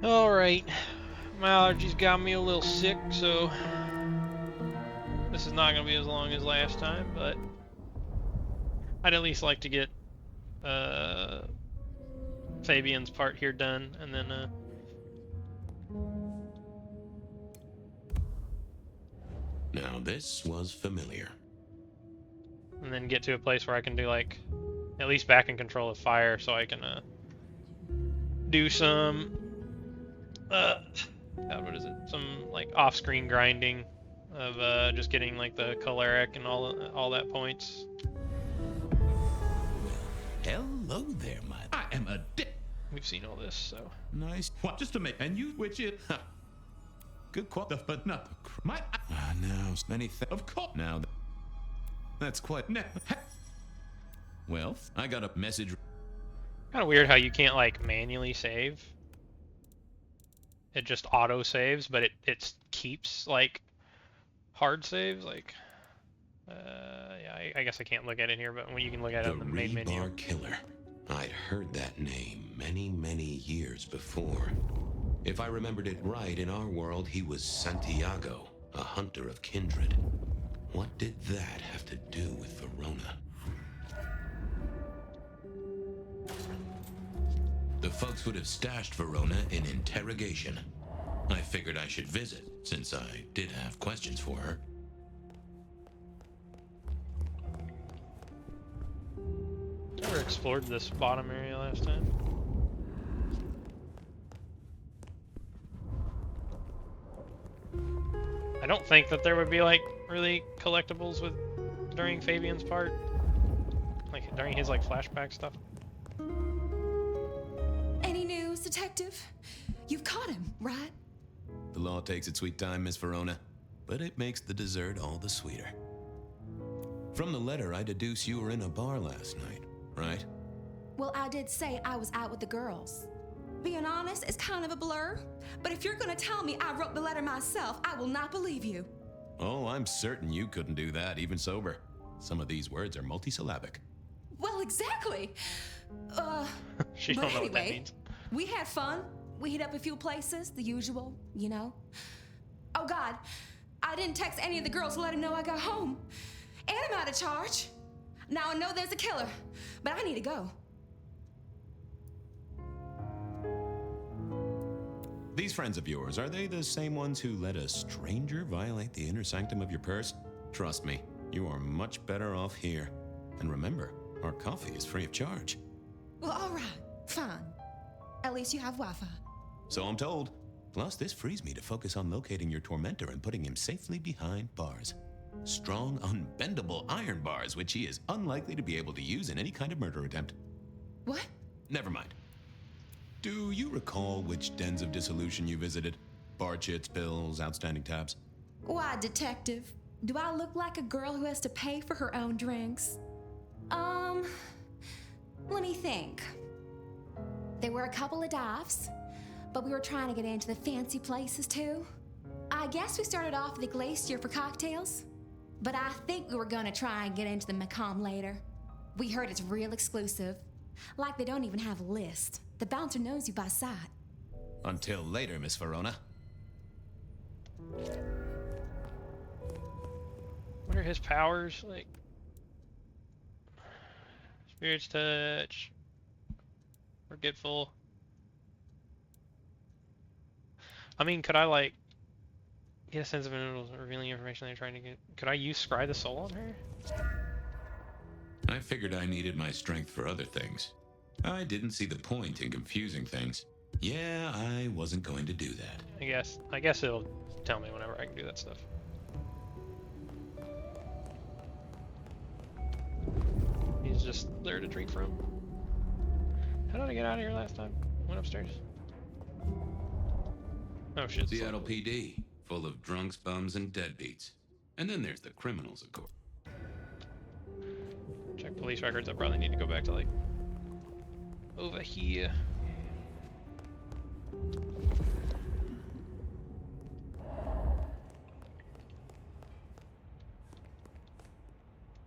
Alright. My allergies got me a little sick, so this is not going to be as long as last time, but I'd at least like to get uh, Fabian's part here done, and then Now this was familiar. get to a place where I can do like at least back and control of fire, so I can do some God, what is it? Some like off-screen grinding of just getting like the choleric and all that points. Hello there, my. I am a dick. We've seen all this, so Nice. What? Just to make. And you, which it. Good quality, but not my. Now, many things. Of course. Now, that's quite. Well, I got a message. kind of weird how you can't like manually save. It just auto saves, but it keeps like hard saves. Like, yeah, I guess I can't look at it here, but when you can look at it The on the main menu. Rebar Killer. I'd heard that name many years before. If I remembered it right, in our world, he was Santiago, a hunter of kindred. What did that have to do with Verona? The folks would have stashed Verona in interrogation. I figured I should visit, since I did have questions for her. Never explored this bottom area last time. I don't think that there would be like really collectibles with during Fabian's part, like during his like flashback stuff. Any news, detective? You've caught him, right? The law takes its sweet time, Miss Verona, but it makes the dessert all the sweeter. From the letter, I deduce you were in a bar last night, right? Well, I did say I was out with the girls. Being honest is kind of a blur, but if you're gonna tell me I wrote the letter myself, I will not believe you. Oh, I'm certain you couldn't do that, even sober. Some of these words are multisyllabic. Well, exactly. She But don't know what that anyway, means. we had fun. We hit up a few places, the usual, you know. Oh God, I didn't text any of the girls to let them know I got home. And I'm out of charge. Now I know there's a killer, but I need to go. These friends of yours, are they the same ones who let a stranger violate the inner sanctum of your purse? Trust me, you are much better off here. And remember, our coffee is free of charge. Well, all right, fine. At least you have Wi-Fi. So I'm told. Plus, this frees me to focus on locating your tormentor and putting him safely behind bars. Strong, unbendable iron bars, which he is unlikely to be able to use in any kind of murder attempt. What? Never mind. Do you recall which dens of dissolution you visited? Bar chits, bills, outstanding tabs? Why, detective? Do I look like a girl who has to pay for her own drinks? Let me think. There were a couple of dives, but we were trying to get into the fancy places too. I guess we started off at the Glacier for cocktails, but I think we were gonna try and get into the Macomb later. We heard it's real exclusive. Like they don't even have a list. The bouncer knows you by sight. Until later, Miss Verona. What are his powers? Like Spirit's Touch, Forgetful. I mean, could I like get a sense of individuals revealing information they're trying to get? Could I use Scry the Soul on her? I figured I needed my strength for other things. I didn't see the point in confusing things. Yeah, I wasn't going to do that. I guess it'll tell me whenever I can do that stuff. He's just there to drink from. How did I get out of here last time? Went upstairs. Oh shit. Seattle PD, full of drunks, bums, and deadbeats. And then there's the criminals, of course. Check police records. I probably need to go back to like over here.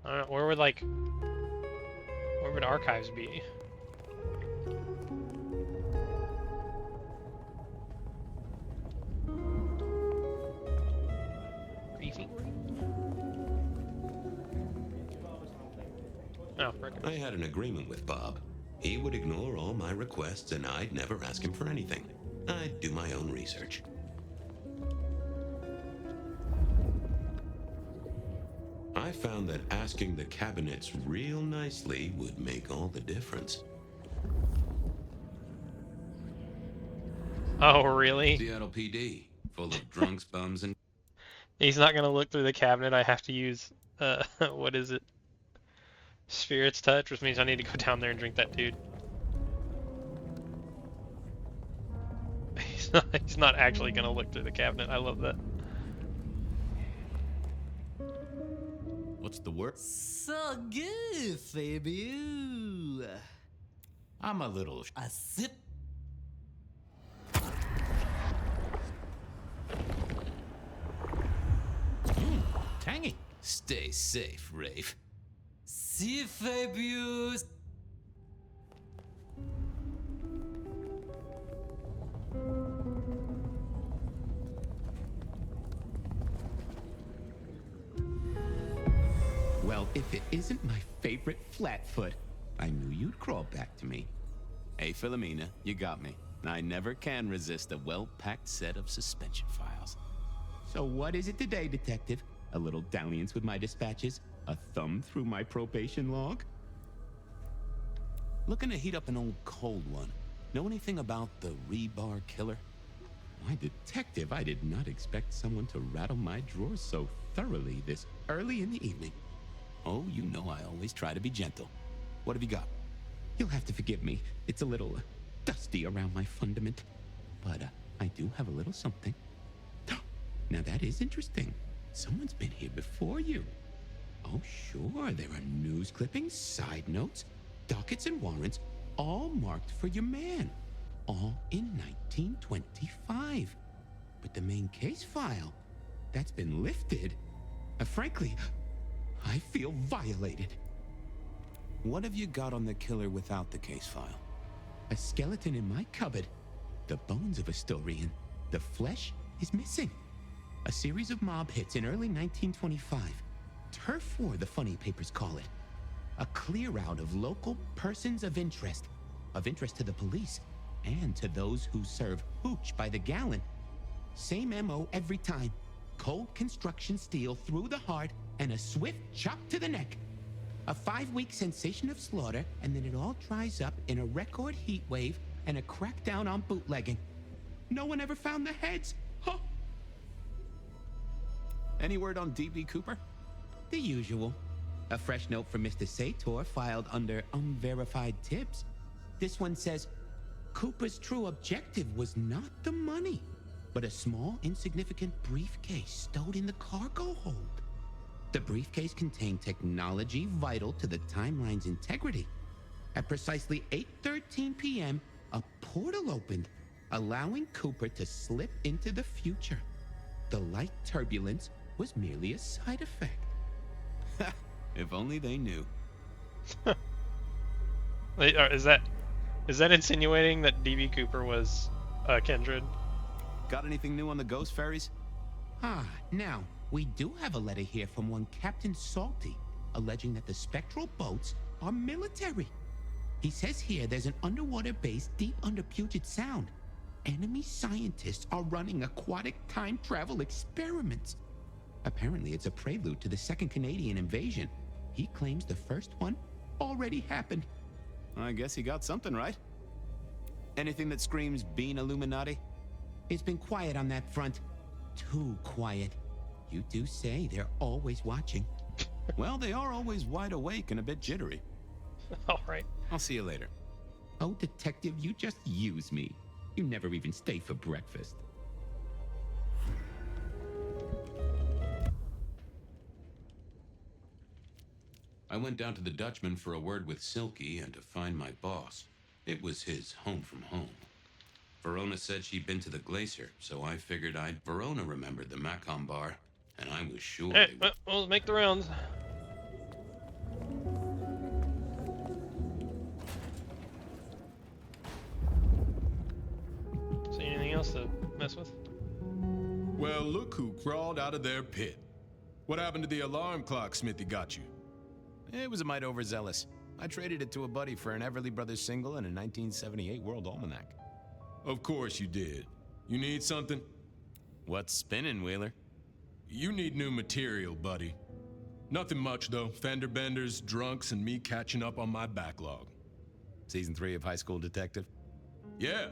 I don't know, where would archives be? Oh, frickin'. I had an agreement with Bob. He would ignore all my requests and I'd never ask him for anything. I'd do my own research. I found that asking the cabinets real nicely would make all the difference. Oh, really? Seattle PD, full of drunks, bums, and... He's not gonna look through the cabinet. I have to use, what is it? Spirit's Touch, which means I need to go down there and drink that dude. He's not actually gonna look through the cabinet. I love that. What's the word? So good, Fabiu. I'm a little... A sip. tangy. Stay safe, Rafe. Si, Fabius. Well, if it isn't my favorite Flatfoot, I knew you'd crawl back to me. Hey, Philomena, you got me. I never can resist a well-packed set of suspension files. So what is it today, Detective? A little dalliance with my dispatches? A thumb through my probation log? Looking to heat up an old cold one. Know anything about the rebar killer? Why, Detective, I did not expect someone to rattle my drawers so thoroughly this early in the evening. Oh, you know I always try to be gentle. What have you got? You'll have to forgive me. It's a little dusty around my fundament. But I do have a little something. Now that is interesting. Someone's been here before you. Oh, sure, there are news clippings, side notes, dockets and warrants, all marked for your man. All in 1925. But the main case file, that's been lifted. Frankly, I feel violated. What have you got on the killer without the case file? A skeleton in my cupboard. The bones of a Storian. The flesh is missing. A series of mob hits in early 1925. Turf war, the funny papers call it. A clear out of local persons of interest to the police, and to those who serve hooch by the gallon. Same MO every time. Cold construction steel through the heart and a swift chop to the neck. A 5-week sensation of slaughter, and then it all dries up in a record heat wave and a crackdown on bootlegging. No one ever found the heads. Huh. Any word on D.B. Cooper? The usual. A fresh note from Mr. Sator filed under unverified tips. This one says, Cooper's true objective was not the money, but a small, insignificant briefcase stowed in the cargo hold. The briefcase contained technology vital to the timeline's integrity. At precisely 8:13 p.m., a portal opened, allowing Cooper to slip into the future. The light turbulence was merely a side effect. If only they knew. Wait, is that insinuating that D.B. Cooper was Kindred? Got anything new on the ghost ferries? Now, we do have a letter here from one Captain Salty, alleging that the spectral boats are military. He says here there's an underwater base deep under Puget Sound. Enemy scientists are running aquatic time travel experiments. Apparently, it's a prelude to the Second Canadian invasion. He claims the first one already happened. I guess he got something right. Anything that screams Bean Illuminati? It's been quiet on that front. Too quiet. You do say they're always watching. Well, they are always wide awake and a bit jittery. All right. I'll see you later. Oh, Detective, you just use me. You never even stay for breakfast. I went down to the Dutchman for a word with Silky and to find my boss. It was his home from home. Verona said she'd been to the glacier, so I figured Verona remembered the Macon bar, and I was sure Hey, they would. we'll make the rounds. See anything else to mess with? Well, look who crawled out of their pit. What happened to the alarm clock Smithy got you? It was a mite overzealous. I traded it to a buddy for an Everly Brothers single and a 1978 World Almanac. Of course you did. You need something? What's spinning, Wheeler? You need new material, buddy. Nothing much, though. Fender benders, drunks, and me catching up on my backlog. Season 3 of High School Detective? Yeah.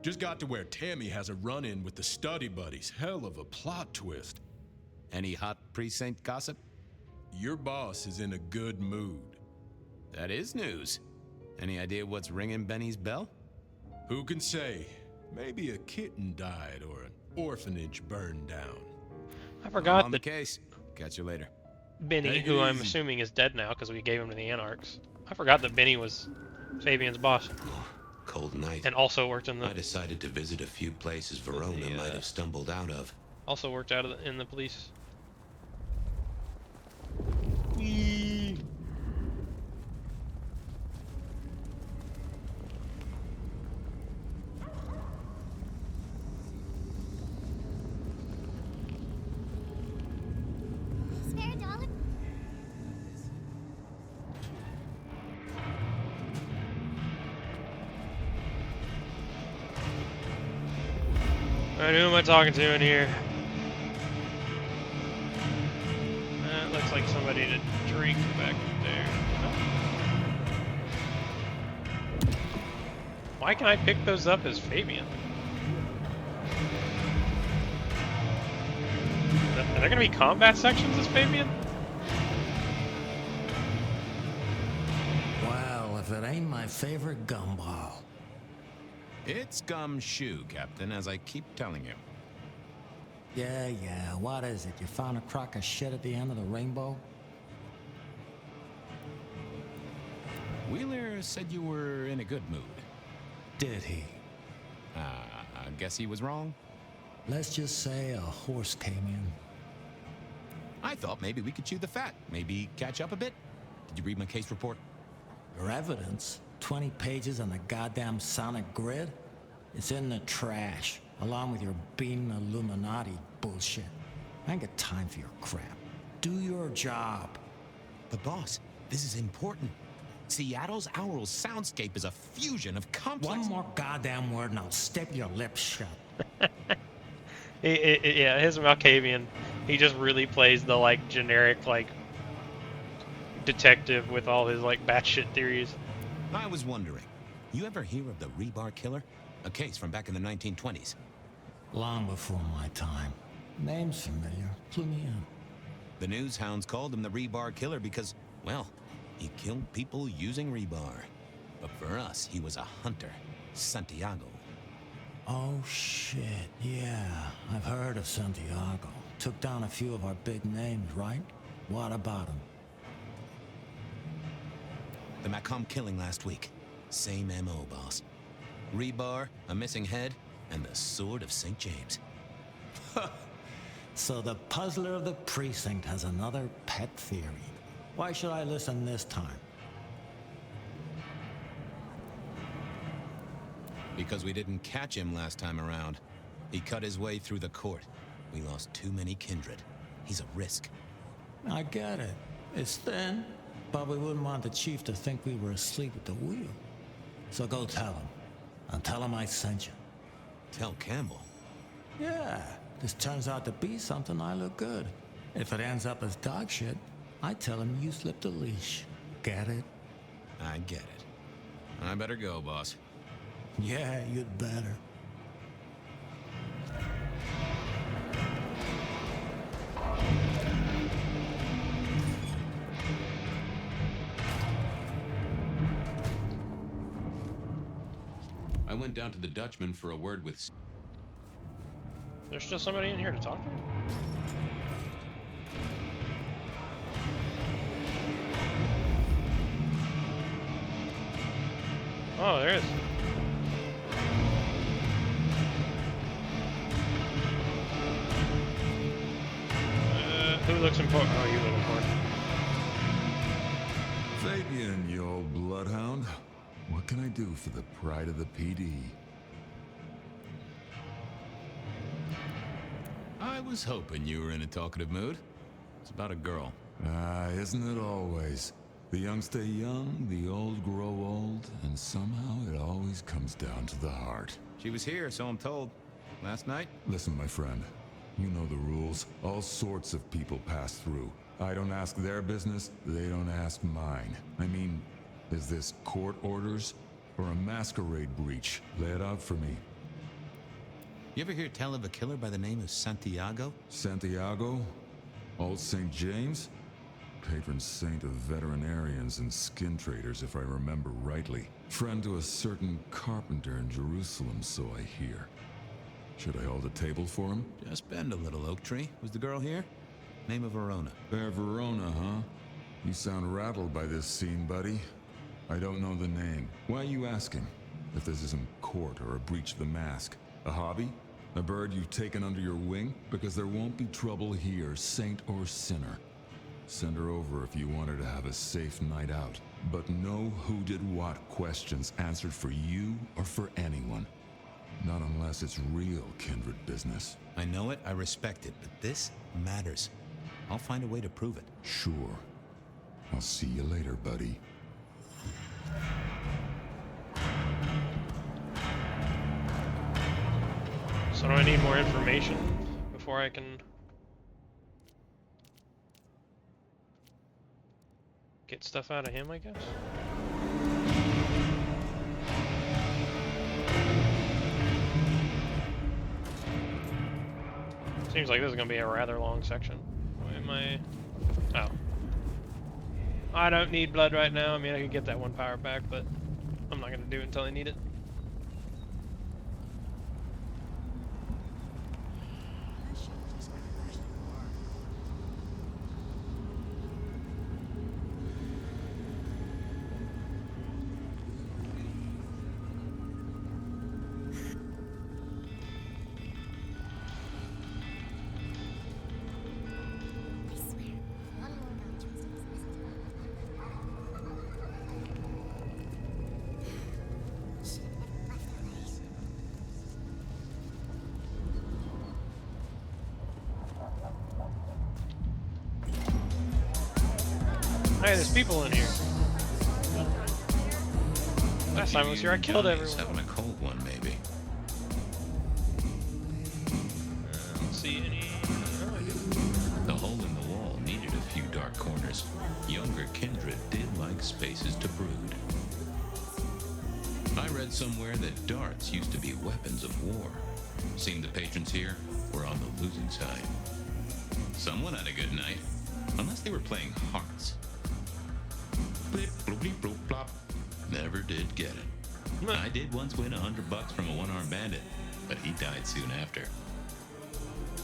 Just got to where Tammy has a run-in with the study buddies. Hell of a plot twist. Any hot precinct gossip? Your boss is in a good mood. That is news. Any idea what's ringing Benny's bell? Who can say? Maybe a kitten died or an orphanage burned down. I forgot On the that case. Catch you later. Benny, Take it who I'm easy. assuming is dead now because we gave him to the Anarchs. I forgot that Benny was Fabian's boss Cold night. and also worked in I the decided to visit a few places Verona might have stumbled out of. in the police. Spare dollar? Alright, who am I talking to in here? It looks like somebody to drink back there. Why can I pick those up as Fabian? Are there gonna be combat sections as Fabian? Well, if it ain't my favorite gumball. It's gumshoe, Captain, as I keep telling you. Yeah, what is it? You found a crock of shit at the end of the rainbow? Wheeler said you were in a good mood. Did he? I guess he was wrong. Let's just say a horse came in. I thought maybe we could chew the fat. Maybe catch up a bit. Did you read my case report? Your evidence? 20 pages on the goddamn sonic grid? It's in the trash, along with your beam Illuminati bullshit. I ain't got time for your crap. Do your job. But boss, this is important. Seattle's aural soundscape is a fusion of complex... One more goddamn word and I'll step your lips shut. Yeah, his Malkavian, he just really plays the like generic like detective with all his like batshit theories. I was wondering, you ever hear of the Rebar Killer? A case from back in the 1920s. Long before my time. Name's familiar. Clue me in. The news hounds called him the Rebar Killer because, well, he killed people using rebar. But for us, he was a hunter. Santiago. Oh, shit. Yeah, I've heard of Santiago. Took down a few of our big names, right? What about him? The Macomb killing last week. Same MO, boss. Rebar, a missing head, and the Sword of St. James. So the puzzler of the precinct has another pet theory. Why should I listen this time? Because we didn't catch him last time around. He cut his way through the court. We lost too many kindred. He's a risk. I get it. It's thin, but we wouldn't want the chief to think we were asleep at the wheel. So go tell him. And tell him I sent you. Tell Campbell. Yeah, this turns out to be something, I look good. If it ends up as dog shit, I tell him you slipped a leash. Get it? I get it. I better go, boss. Yeah, you'd better. I went down to the Dutchman for a word with... There's still somebody in here to talk to? Oh, there is. Who looks important? Oh, you look important. Fabian, you old bloodhound. What can I do for the pride of the PD? I was hoping you were in a talkative mood. It's about a girl. Isn't it always? The young stay young, the old grow old, and somehow it always comes down to the heart. She was here, so I'm told. Last night? Listen, my friend. You know the rules. All sorts of people pass through. I don't ask their business, they don't ask mine. I mean, is this court orders or a masquerade breach? Lay it out for me. You ever hear tell of a killer by the name of Santiago? Santiago? Old St. James? Patron saint of veterinarians and skin traders, if I remember rightly. Friend to a certain carpenter in Jerusalem, so I hear. Should I hold a table for him? Just bend a little, Oak Tree. Was the girl here? Name of Verona. Fair Verona, huh? You sound rattled by this scene, buddy. I don't know the name. Why are you asking? If this isn't court or a breach of the mask. A hobby? A bird you've taken under your wing? Because there won't be trouble here, saint or sinner. Send her over if you want her to have a safe night out. But no who did what questions answered for you or for anyone. Not unless it's real kindred business. I know it, I respect it, but this matters. I'll find a way to prove it. Sure. I'll see you later, buddy. So do I need more information before I can get stuff out of him, I guess? Seems like this is going to be a rather long section. Why am I... Oh. I don't need blood right now. I mean, I could get that one power back, but I'm not going to do it until I need it. Hey, there's people in here. Last time I was here, I killed everyone. Having a cold one, maybe. Let's see any... Oh, I do. The hole in the wall needed a few dark corners. Younger kindred did like spaces to brood. I read somewhere that darts used to be weapons of war. Seemed the patrons here were on the losing side. Someone had a good night. Unless they were playing hearts. Blip, bloop, bleep, bloop, plop. Never did get it. I did once win $100 from a one-armed bandit, but he died soon after.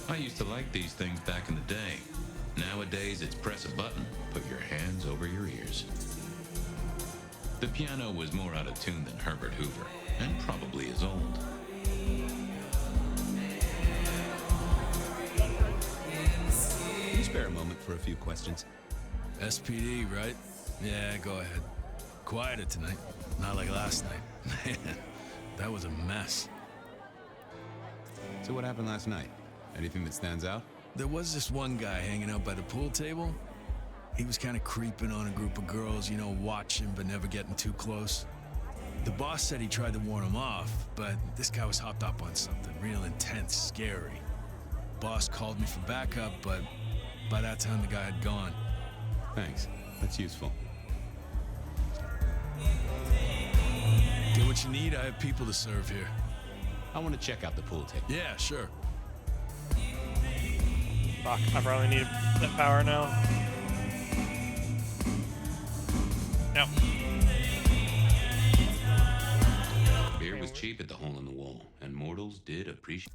I used to like these things back in the day. Nowadays, it's press a button, put your hands over your ears. The piano was more out of tune than Herbert Hoover, and probably as old. Can you spare a moment for a few questions? SPD, right? Yeah, go ahead. Quieter tonight. Not like last night. Man, that was a mess. So what happened last night? Anything that stands out? There was this one guy hanging out by the pool table. He was kind of creeping on a group of girls, you know, watching but never getting too close. The boss said he tried to warn him off, but this guy was hopped up on something real intense, scary. Boss called me for backup, but by that time the guy had gone. Thanks. That's useful. Get what you need, I have people to serve here. I want to check out the pool table. Yeah, sure. Fuck, I probably need that power now. No. Beer was cheap at the hole in the wall, and mortals did appreciate.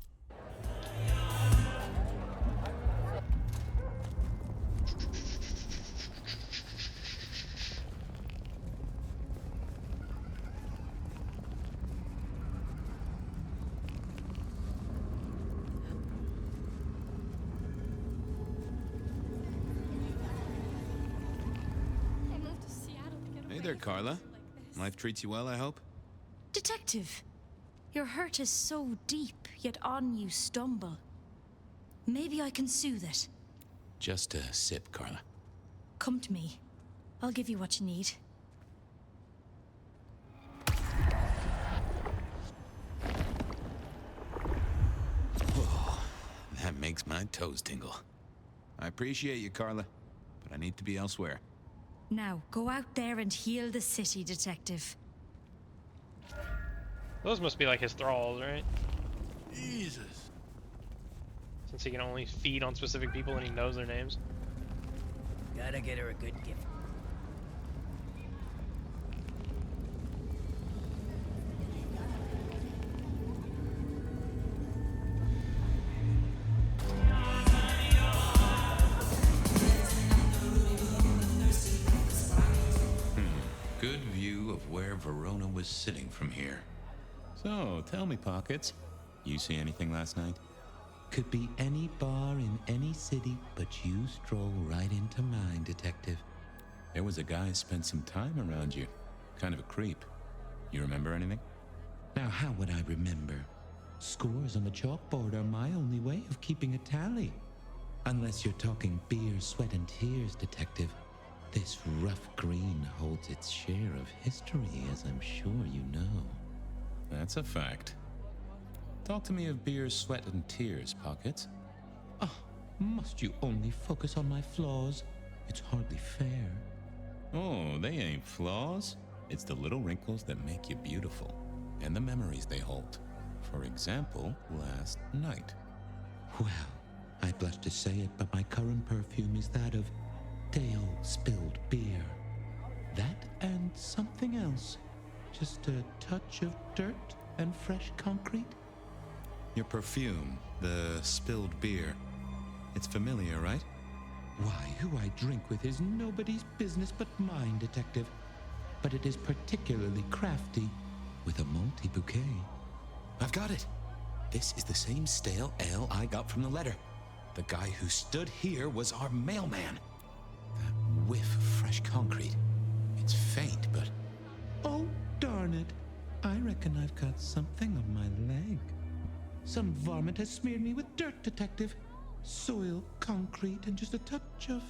Hey there, Carla. Life treats you well, I hope? Detective, your hurt is so deep, yet on you stumble. Maybe I can soothe it. Just a sip, Carla. Come to me. I'll give you what you need. Whoa, that makes my toes tingle. I appreciate you, Carla, but I need to be elsewhere. Now, go out there and heal the city, Detective. Those must be like his thralls, right? Jesus. Since he can only feed on specific people and he knows their names. Gotta get her a good gift. Good view of where Verona was sitting from here. So, tell me, Pockets, you see anything last night? Could be any bar in any city, but you stroll right into mine, Detective. There was a guy spent some time around you. Kind of a creep. You remember anything? Now, how would I remember? Scores on the chalkboard are my only way of keeping a tally. Unless you're talking beer, sweat, and tears, Detective. This rough green holds its share of history, as I'm sure you know. That's a fact. Talk to me of beer, sweat, and tears, Pockets. Oh, must you only focus on my flaws? It's hardly fair. Oh, they ain't flaws. It's the little wrinkles that make you beautiful, and the memories they hold. For example, last night. Well, I blush to say it, but my current perfume is that of day-old spilled beer. That and something else. Just a touch of dirt and fresh concrete. Your perfume, the spilled beer. It's familiar, right? Why, who I drink with is nobody's business but mine, Detective. But it is particularly crafty, with a malty bouquet. I've got it. This is the same stale ale I got from the letter. The guy who stood here was our mailman. That whiff of fresh concrete. It's faint, but... Oh, darn it. I reckon I've got something on my leg. Some varmint has smeared me with dirt, Detective. Soil, concrete, and just a touch of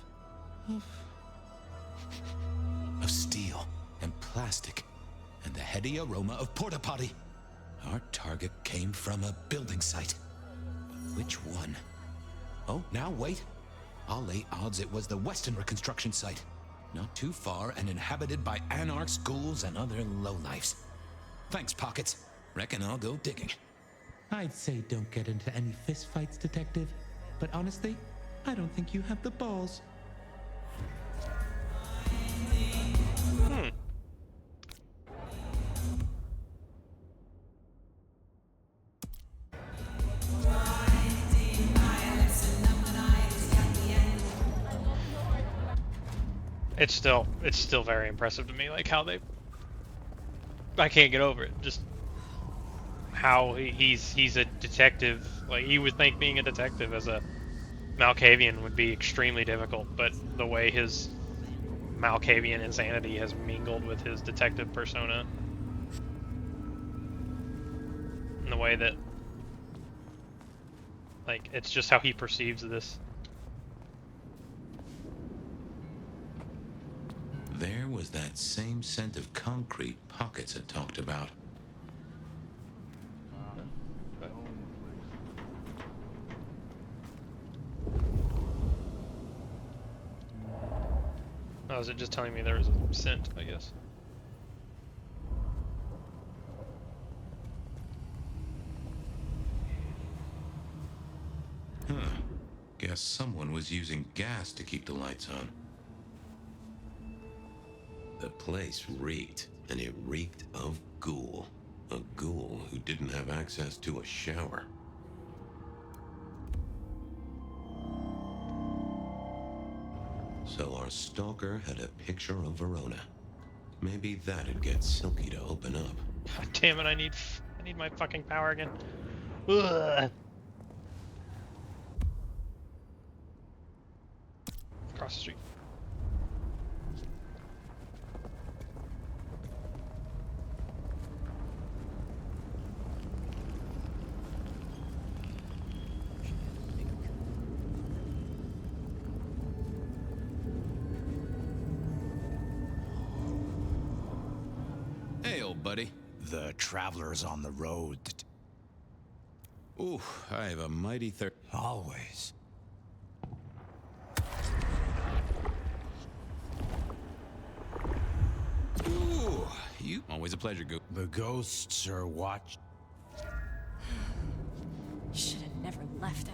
steel and plastic and the heady aroma of porta potty. Our target came from a building site. But which one? Oh, now wait. I'll lay odds it was the Weston reconstruction site. Not too far and inhabited by anarchs, ghouls, and other lowlifes. Thanks, Pockets. Reckon I'll go digging. I'd say don't get into any fistfights, Detective. But honestly, I don't think you have the balls. It's still very impressive to me, like how they... I can't get over it. Just how he's a detective. Like, you would think being a detective as a Malkavian would be extremely difficult, but the way his Malkavian insanity has mingled with his detective persona, and the way that, like, it's just how he perceives this. There was that same scent of concrete Pockets had talked about. Oh, is it just telling me there was a scent, I guess? Huh. Guess someone was using gas to keep the lights on. The place reeked, and it reeked of ghoul. A ghoul who didn't have access to a shower. So our stalker had a picture of Verona. Maybe that'd get Silky to open up. God damn it, I need my fucking power again. Ugh. Across the street. the travelers on the road. Ooh, I have a mighty thirst. Always. Ooh, you always a pleasure, Goop. The ghosts are watched. Should have never left LA.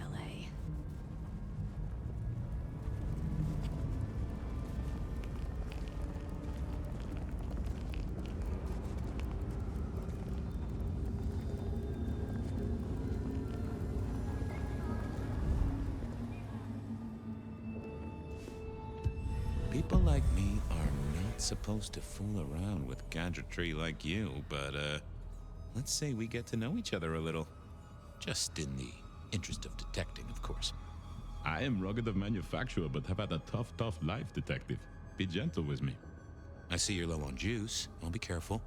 People like me are not supposed to fool around with gadgetry like you, but, let's say we get to know each other a little. Just in the interest of detecting, of course. I am rugged of manufacture, but have had a tough life, detective. Be gentle with me. I see you're low on juice. I'll be careful.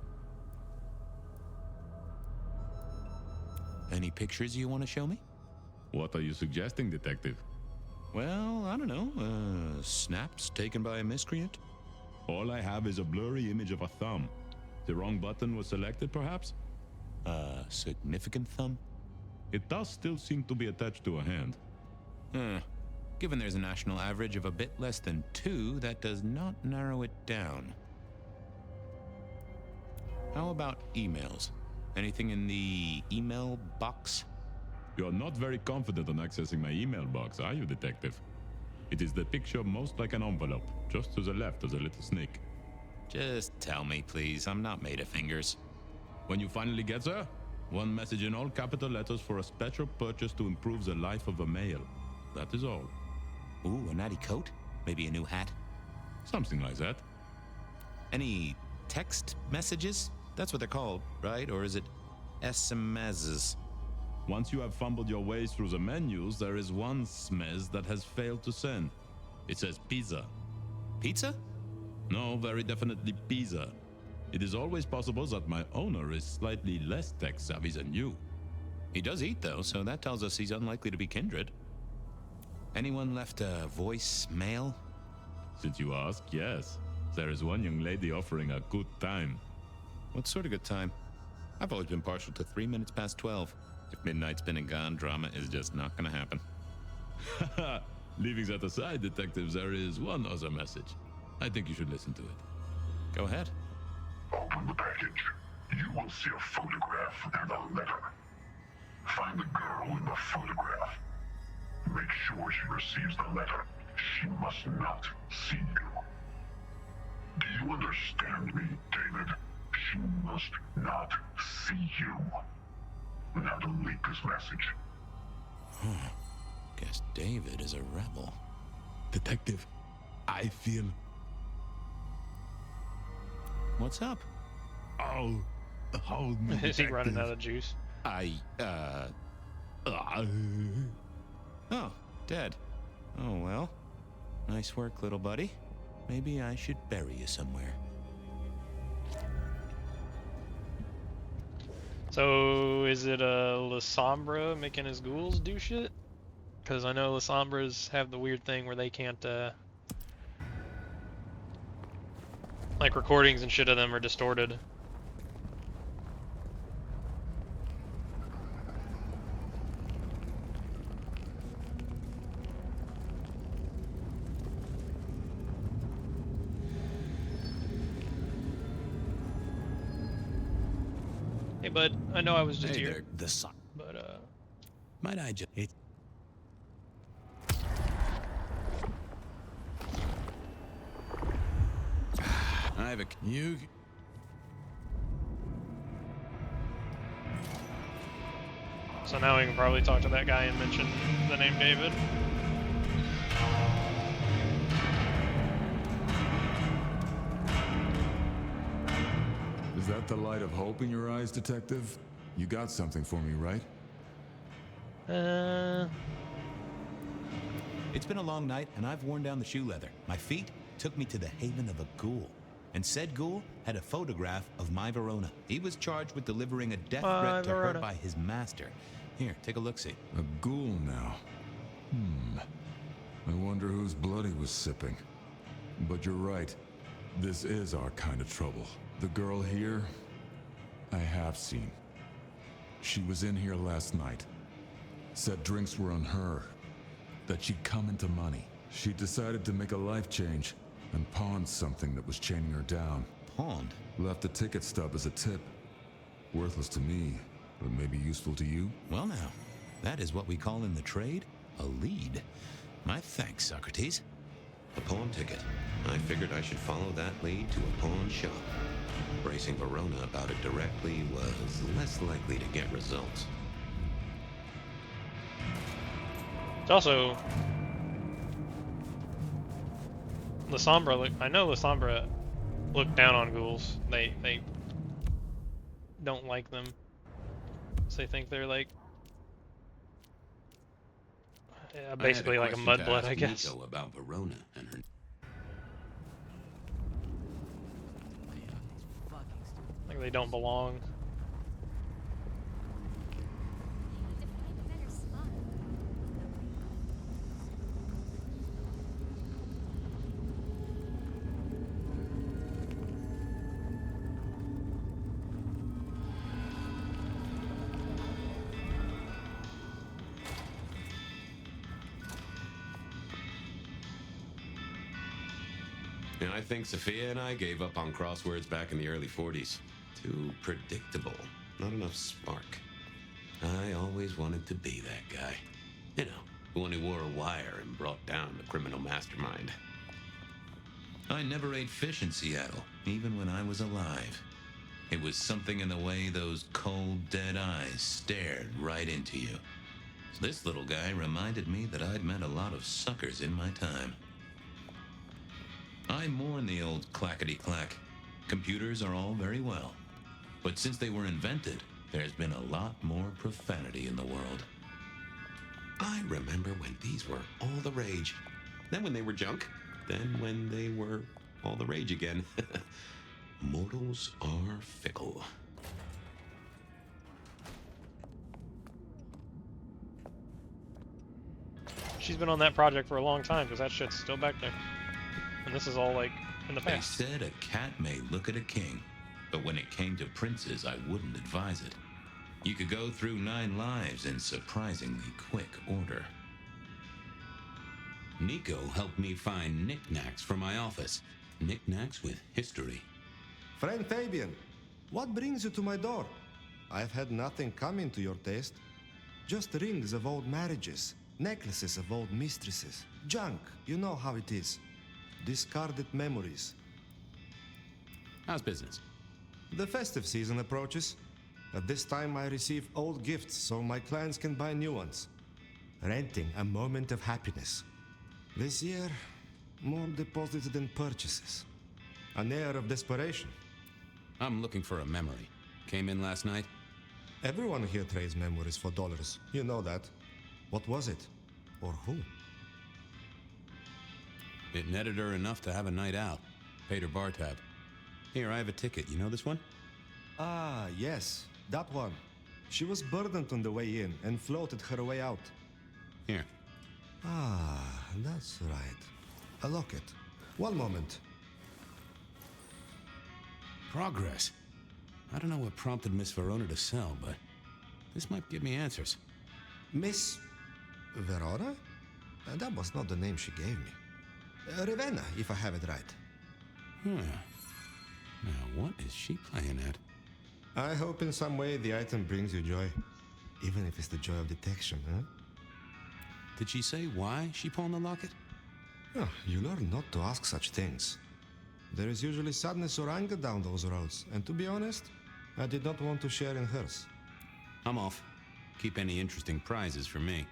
Any pictures you want to show me? What are you suggesting, detective? Well, I don't know. Snaps taken by a miscreant? All I have is a blurry image of a thumb. The wrong button was selected, perhaps? A significant thumb? It does still seem to be attached to a hand. Given there's a national average of a bit less than 2, that does not narrow it down. How about emails? Anything in the email box? You're not very confident on accessing my email box, are you, detective? It is the picture most like an envelope. Just to the left is a little snake. Just tell me, please. I'm not made of fingers. When you finally get there, one message in all capital letters for a special purchase to improve the life of a male. That is all. Ooh, a natty coat? Maybe a new hat? Something like that. Any text messages? That's what they're called, right? Or is it SMSs? Once you have fumbled your way through the menus, there is one smez that has failed to send. It says pizza. Pizza? No, very definitely pizza. It is always possible that my owner is slightly less tech-savvy than you. He does eat, though, so that tells us he's unlikely to be kindred. Anyone left a voicemail? Since you ask, yes. There is one young lady offering a good time. What sort of good time? I've always been partial to 3 minutes past 12. If midnight's been and gone, drama is just not gonna happen. Leaving that aside, detective, there is one other message. I think you should listen to it. Go ahead. Open the package. You will see a photograph and a letter. Find the girl in the photograph. Make sure she receives the letter. She must not see you. Do you understand me, David? She must not see you. Now delete this message. Guess David is a rebel. Detective, I feel... What's up? Oh, hold me, Is he running out of juice? Oh, dead. Oh, well. Nice work, little buddy. Maybe I should bury you somewhere. So, is it La Sombra making his ghouls do shit? Because I know La Sombras have the weird thing where they can't, like, recordings and shit of them are distorted. Hey, bud, I know I was just Hey here, there, the sun. but, Might I just... I have a... You... so now we can probably talk to that guy and mention the name David. Is that the light of hope in your eyes, detective? You got something for me, right? It's been a long night, and I've worn down the shoe leather. My feet took me to the haven of a ghoul. And said ghoul had a photograph of my Verona. He was charged with delivering a death threat to her Verona. by his master. Here, take a look-see. A ghoul now. I wonder whose blood he was sipping. But you're right. This is our kind of trouble. The girl here, I have seen. She was in here last night. Said drinks were on her. That she'd come into money. She decided to make a life change and pawned something that was chaining her down. Pawned? Left a ticket stub as a tip. Worthless to me, but maybe useful to you? Well now, that is what we call in the trade a lead. My thanks, Socrates. A pawn ticket. I figured I should follow that lead to a pawn shop. Bracing Verona about it directly was less likely to get results. It's also La Sombra. I know La Sombra look down on ghouls. They don't like them. So they think they're like basically like a mudblood, I guess. Nico about Verona and her. Like they don't belong. And I think Sophia and I gave up on crosswords back in the early 40s. Too predictable. Not enough spark. I always wanted to be that guy. You know, the one who wore a wire and brought down the criminal mastermind. I never ate fish in Seattle, even when I was alive. It was something in the way those cold, dead eyes stared right into you. This little guy reminded me that I'd met a lot of suckers in my time. I mourn the old clackety-clack. Computers are all very well. But since they were invented, there's been a lot more profanity in the world. I remember when these were all the rage. Then when they were junk. Then when they were all the rage again. Mortals are fickle. She's been on that project for a long time because that shit's still back there. And this is all like in the past. They said a cat may look at a king, but when it came to princes, I wouldn't advise it. You could go through 9 lives in surprisingly quick order. Nico helped me find knickknacks for my office. Knickknacks with history. Friend Fabian, what brings you to my door? I've had nothing coming to your taste. Just rings of old marriages, necklaces of old mistresses, junk, you know how it is. Discarded memories. How's business? The festive season approaches. At this time I receive old gifts so my clients can buy new ones. Renting a moment of happiness. This year, more deposits than purchases. An air of desperation. I'm looking for a memory. Came in last night? Everyone here trades memories for dollars. You know that. What was it? Or who? It netted her enough to have a night out. Paid her bar tab. Here, I have a ticket. You know this one? Ah, yes. That one. She was burdened on the way in and floated her way out. Here. Ah, that's right. A locket. One moment. Progress. I don't know what prompted Miss Verona to sell, but this might give me answers. Miss Verona? That was not the name she gave me. Ravenna, if I have it right. Now, what is she playing at? I hope in some way the item brings you joy. Even if it's the joy of detection, huh? Did she say why she pawned the locket? Oh, you learn not to ask such things. There is usually sadness or anger down those roads, and to be honest, I did not want to share in hers. I'm off. Keep any interesting prizes for me.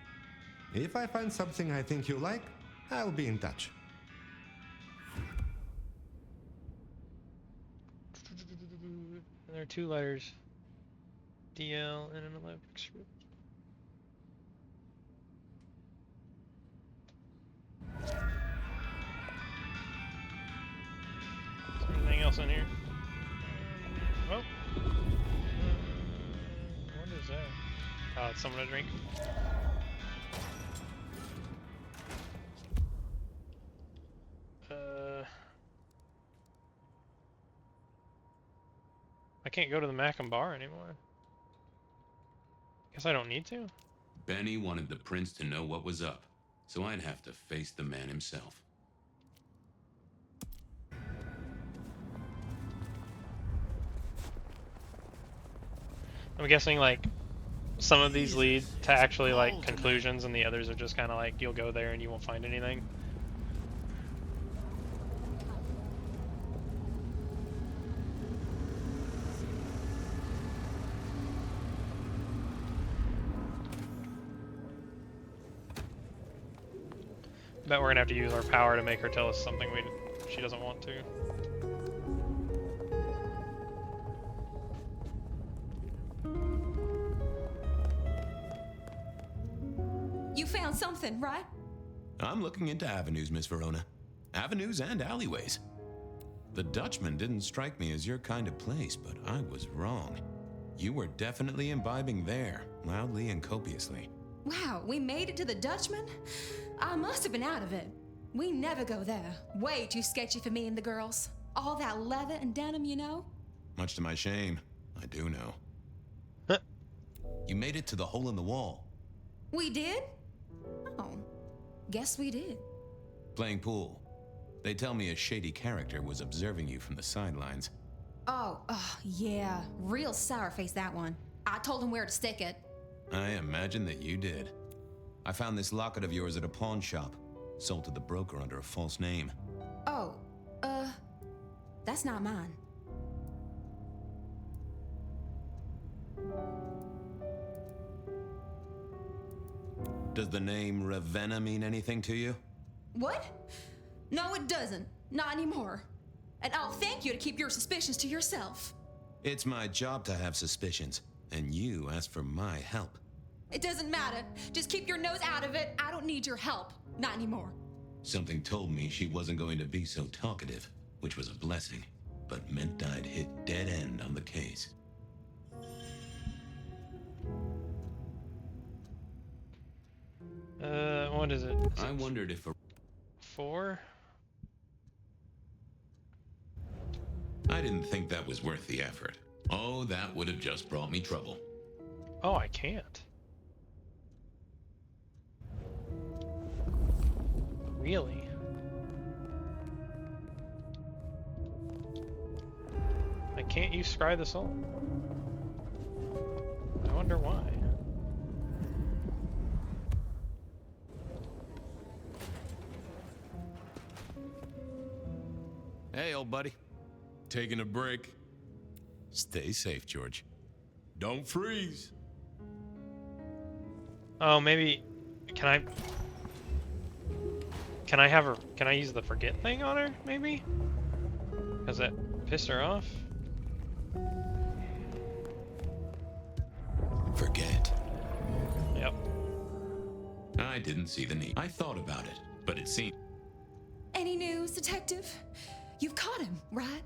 If I find something I think you like, I'll be in touch. And there are 2 letters. DL and an electric strip. Is there anything else in here? Well, what is that? Oh, it's something to drink. I can't go to the Macam bar anymore. Guess I don't need to. Benny wanted the prince to know what was up, so I'd have to face the man himself. I'm guessing like some of these lead to actually like conclusions, and the others are just kind of like you'll go there and you won't find anything. Bet we're gonna have to use our power to make her tell us something she doesn't want to. You found something, right? I'm looking into avenues, Miss Verona. Avenues and alleyways. The Dutchman didn't strike me as your kind of place, but I was wrong. You were definitely imbibing there, loudly and copiously. Wow, we made it to the Dutchman? I must have been out of it. We never go there. Way too sketchy for me and the girls. All that leather and denim, you know? Much to my shame, I do know. You made it to the hole in the wall. We did? Oh, guess we did. Playing pool. They tell me a shady character was observing you from the sidelines. Oh, yeah. Real sour face, that one. I told him where to stick it. I imagine that you did. I found this locket of yours at a pawn shop. Sold to the broker under a false name. Oh, that's not mine. Does the name Ravenna mean anything to you? What? No, it doesn't. Not anymore. And I'll thank you to keep your suspicions to yourself. It's my job to have suspicions, and you asked for my help. It doesn't matter. Just keep your nose out of it. I don't need your help. Not anymore. Something told me she wasn't going to be so talkative, which was a blessing, but meant I'd hit dead end on the case. What is it? I wondered if a 4? I didn't think that was worth the effort. Oh, that would have just brought me trouble. Oh, I can't. Really? I can't use Scry the Soul. I wonder why. Hey, old buddy. Taking a break? Stay safe, George. Don't freeze. Oh, maybe... Can I have her... Can I use the forget thing on her, maybe? Because that pissed her off? Forget. Yep. I didn't see the need. I thought about it, but it seemed... Any news, Detective? You've caught him, right?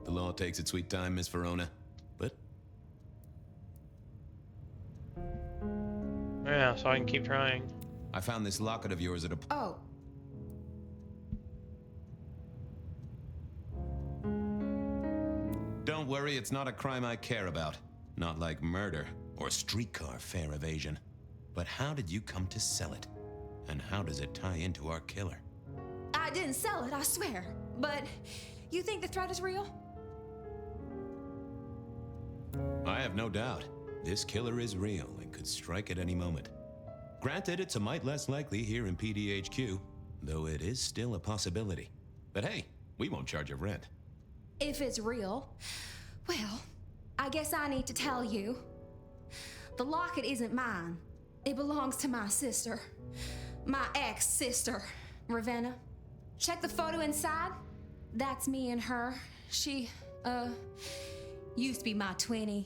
The law takes its sweet time, Miss Verona. But... Yeah, so I can keep trying. I found this locket of yours at a... Oh. Don't worry, it's not a crime I care about. Not like murder or streetcar fare evasion. But how did you come to sell it? And how does it tie into our killer? I didn't sell it, I swear. But you think the threat is real? I have no doubt. This killer is real and could strike at any moment. Granted, it's a mite less likely here in PDHQ, though it is still a possibility. But hey, we won't charge a rent. If it's real, well, I guess I need to tell you. The locket isn't mine. It belongs to my sister. My ex-sister, Ravenna. Check the photo inside. That's me and her. She, used to be my twinnie.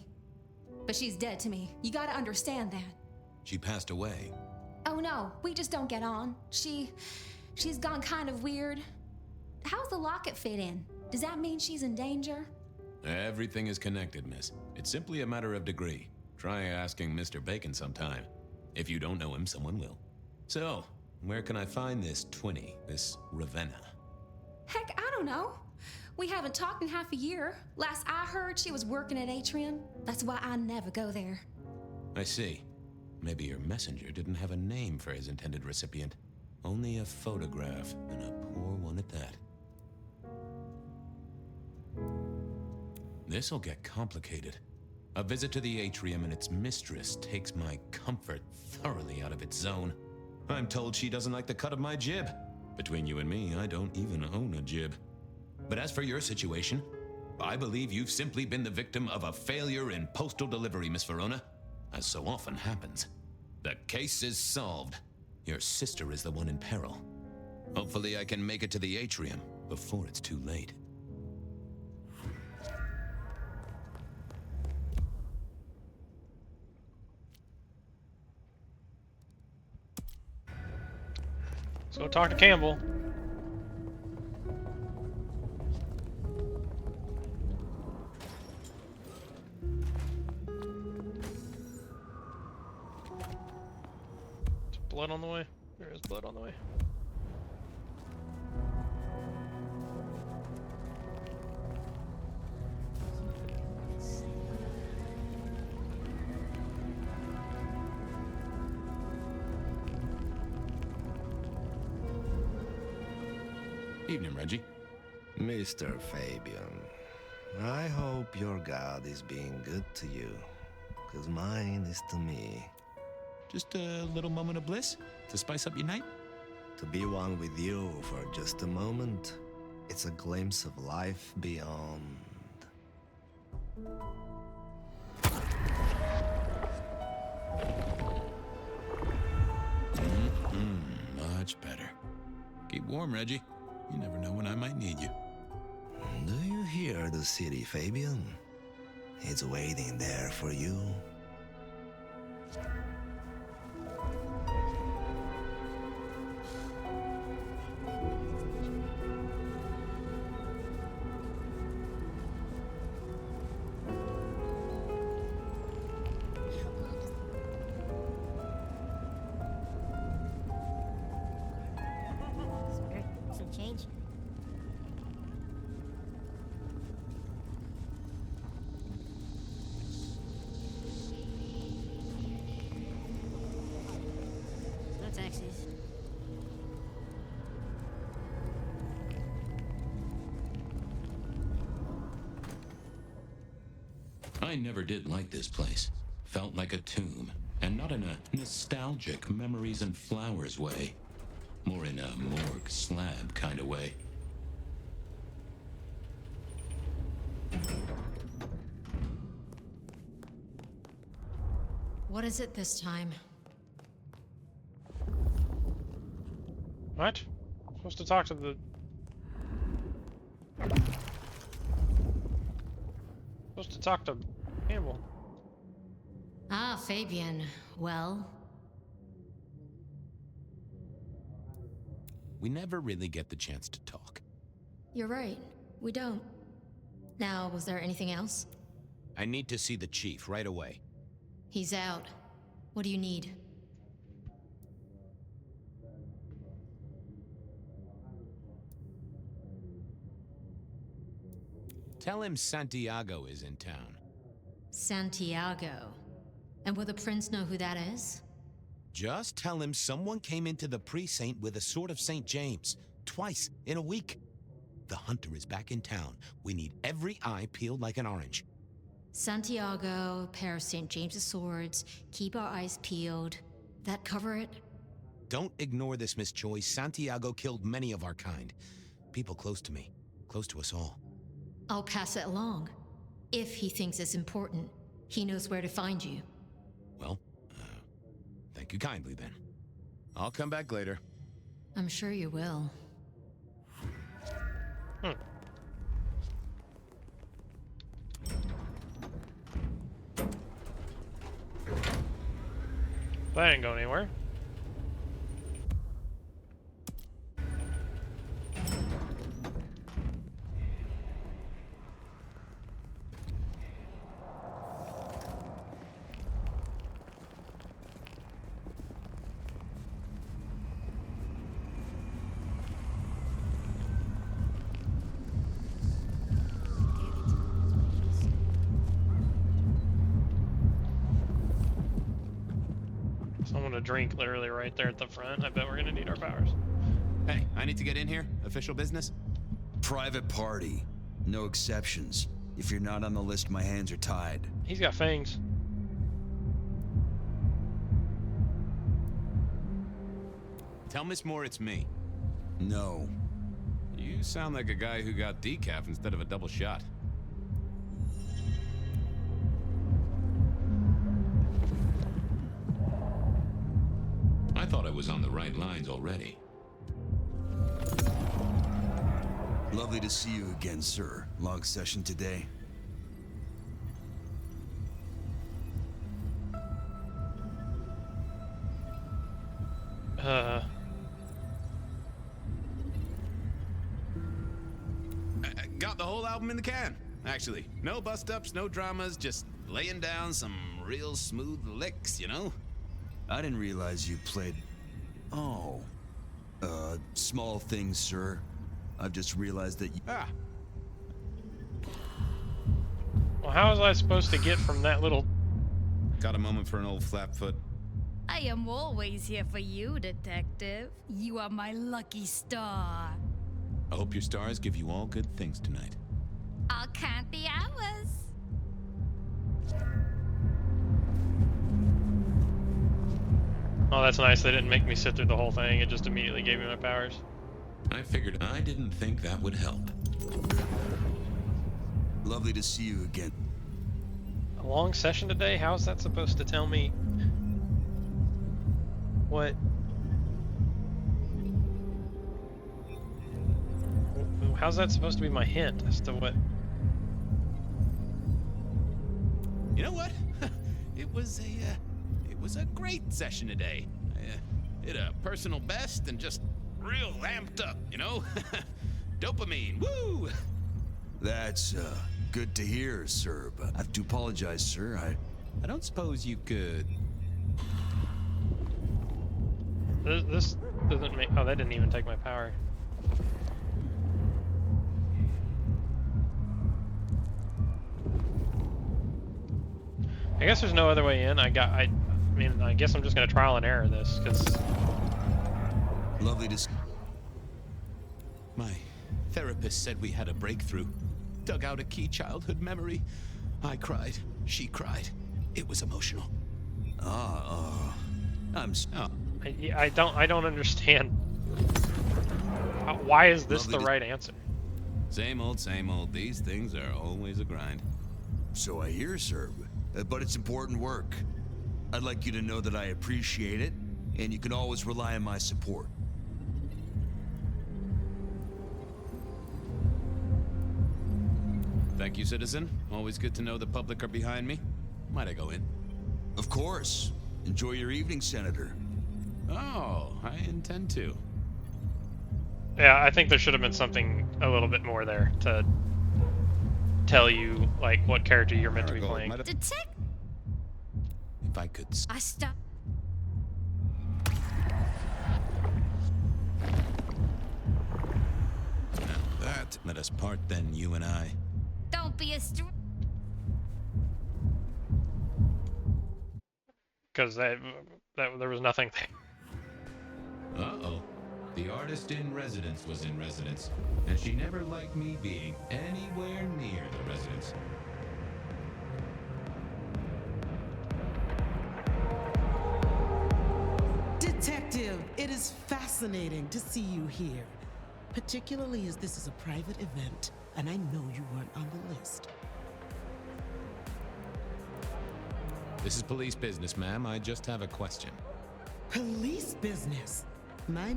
But she's dead to me. You gotta understand that. She passed away. Oh no, we just don't get on. She's gone kind of weird. How's the locket fit in? Does that mean she's in danger? Everything is connected, miss. It's simply a matter of degree. Try asking Mr. Bacon sometime. If you don't know him, someone will. So, where can I find this twinnie, this Ravenna? Heck, I don't know. We haven't talked in half a year. Last I heard, she was working at Atrium. That's why I never go there. I see. Maybe your messenger didn't have a name for his intended recipient. Only a photograph, and a poor one at that. This'll get complicated. A visit to the Atrium and its mistress takes my comfort thoroughly out of its zone. I'm told she doesn't like the cut of my jib. Between you and me, I don't even own a jib. But as for your situation, I believe you've simply been the victim of a failure in postal delivery, Miss Verona. As so often happens. The case is solved. Your sister is the one in peril. Hopefully I can make it to the Atrium before it's too late. Let's go talk to Campbell. Is blood on the way? There is blood on the way. Evening, Reggie. Mr. Fabian, I hope your God is being good to you, because mine is to me. Just a little moment of bliss to spice up your night? To be one with you for just a moment, it's a glimpse of life beyond. Much better. Keep warm, Reggie. You never know when I might need you. Do you hear the city, Fabian? It's waiting there for you. Some change. No taxis. I never did like this place. Felt like a tomb, and not in a nostalgic memories and flowers way. More in a morgue slab kind of way. What is it this time? What? I'm supposed to talk to the... supposed to talk to Campbell. Ah, Fabian. Well, We never really get the chance to talk. you're right. We don't. Now, was there anything else? I need to see the chief right away. He's out. What do you need? Tell him Santiago is in town. Santiago. And will the prince know who that is? Just tell him someone came into the precinct with a sword of St. James. Twice in a week. The hunter is back in town. We need every eye peeled like an orange. Santiago, a pair of St. James's swords, keep our eyes peeled. That cover it? Don't ignore this, Miss Choi. Santiago killed many of our kind. People close to me. Close to us all. I'll pass it along. If he thinks it's important, he knows where to find you. Well, thank you kindly then. I'll come back later. I'm sure you will. That ain't going anywhere. Someone to drink literally right there at the front. I bet we're gonna need our powers. Hey, I need to get in here. Official business? Private party. No exceptions. If you're not on the list, my hands are tied. He's got fangs. Tell Miss Moore it's me. No. You sound like a guy who got decaf instead of a double shot. I thought I was on the right lines already. Lovely to see you again, sir. Long session today. Got the whole album in the can, actually. No bust-ups, no dramas, just laying down some real smooth licks, you know? I didn't realize you played... Oh. Small things, sir. I've just realized that you... Ah. Well, how was I supposed to get from that little... Got a moment for an old flatfoot? I am always here for you, Detective. You are my lucky star. I hope your stars give you all good things tonight. I'll count the hours. Oh, that's nice. They didn't make me sit through the whole thing. It just immediately gave me my powers. I figured I didn't think that would help. Lovely to see you again. A long session today? How's that supposed to tell me what? How's that supposed to be my hint as to what? You know what? It was a great session today. I hit a personal best and just real amped up, you know? Dopamine, woo! That's, good to hear, sir, but I have to apologize, sir. I don't suppose you could... This doesn't make... Oh, that didn't even take my power. I guess there's no other way in. I mean, I guess I'm just gonna trial and error this, because... Lovely to... My therapist said we had a breakthrough. Dug out a key childhood memory. I cried. She cried. It was emotional. I'm... Oh, I don't understand. Why is this the right answer? Same old, same old. These things are always a grind. So I hear, sir. But it's important work. I'd like you to know that I appreciate it, and you can always rely on my support. Thank you, citizen. Always good to know the public are behind me. Might I go in? Of course. Enjoy your evening, Senator. Oh, I intend to. Yeah, I think there should have been something a little bit more there to tell you, like, what character you're meant to be playing. Detect... If I could... I stop... Now that... Let us part then, you and I. Don't be a Because there was nothing there. Uh-oh. The artist in residence was in residence, and she never liked me being anywhere near the residence. Detective, it is fascinating to see you here, particularly as this is a private event, and I know you weren't on the list. This is police business, ma'am. I just have a question. Police business? My.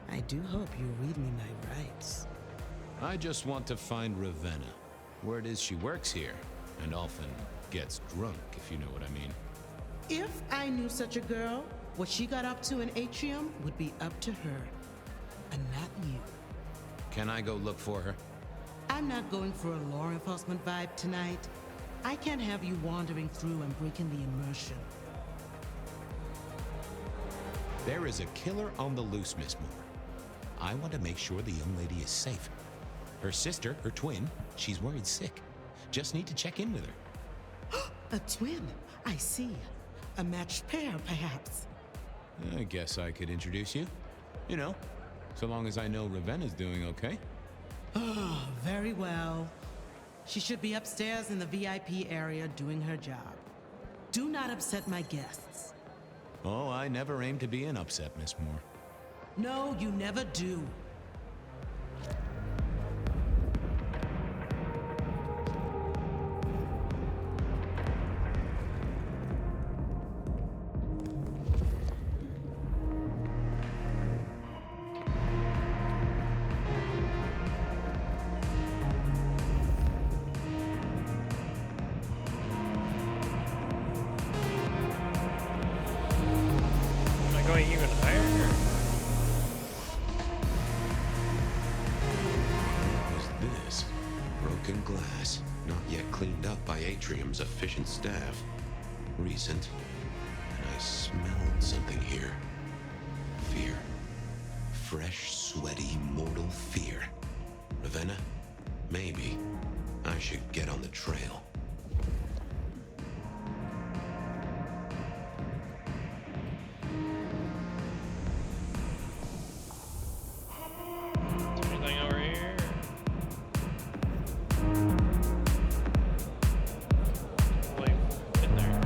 I do hope you read me my rights. I just want to find Ravenna. Word is she works here, and often gets drunk, if you know what I mean. If I knew such a girl, what she got up to in Atrium would be up to her, and not you. Can I go look for her? I'm not going for a law enforcement vibe tonight. I can't have you wandering through and breaking the immersion. There is a killer on the loose, Miss Moore. I want to make sure the young lady is safe. Her sister, her twin, she's worried sick. Just need to check in with her. A twin? I see. A matched pair, perhaps. I guess I could introduce you. You know, so long as I know Ravenna's doing okay. Oh, very well. She should be upstairs in the VIP area doing her job. Do not upset my guests. Oh, I never aim to be an upset, Miss Moore. No, you never do. Am I going even higher? What's this? Broken glass, not yet cleaned up by Atrium's efficient staff. Recent. And I smelled something here. Fear. Fresh, sweaty, mortal fear. Ravenna? Maybe. I should get on the trail. Anything over here? Wait, in there.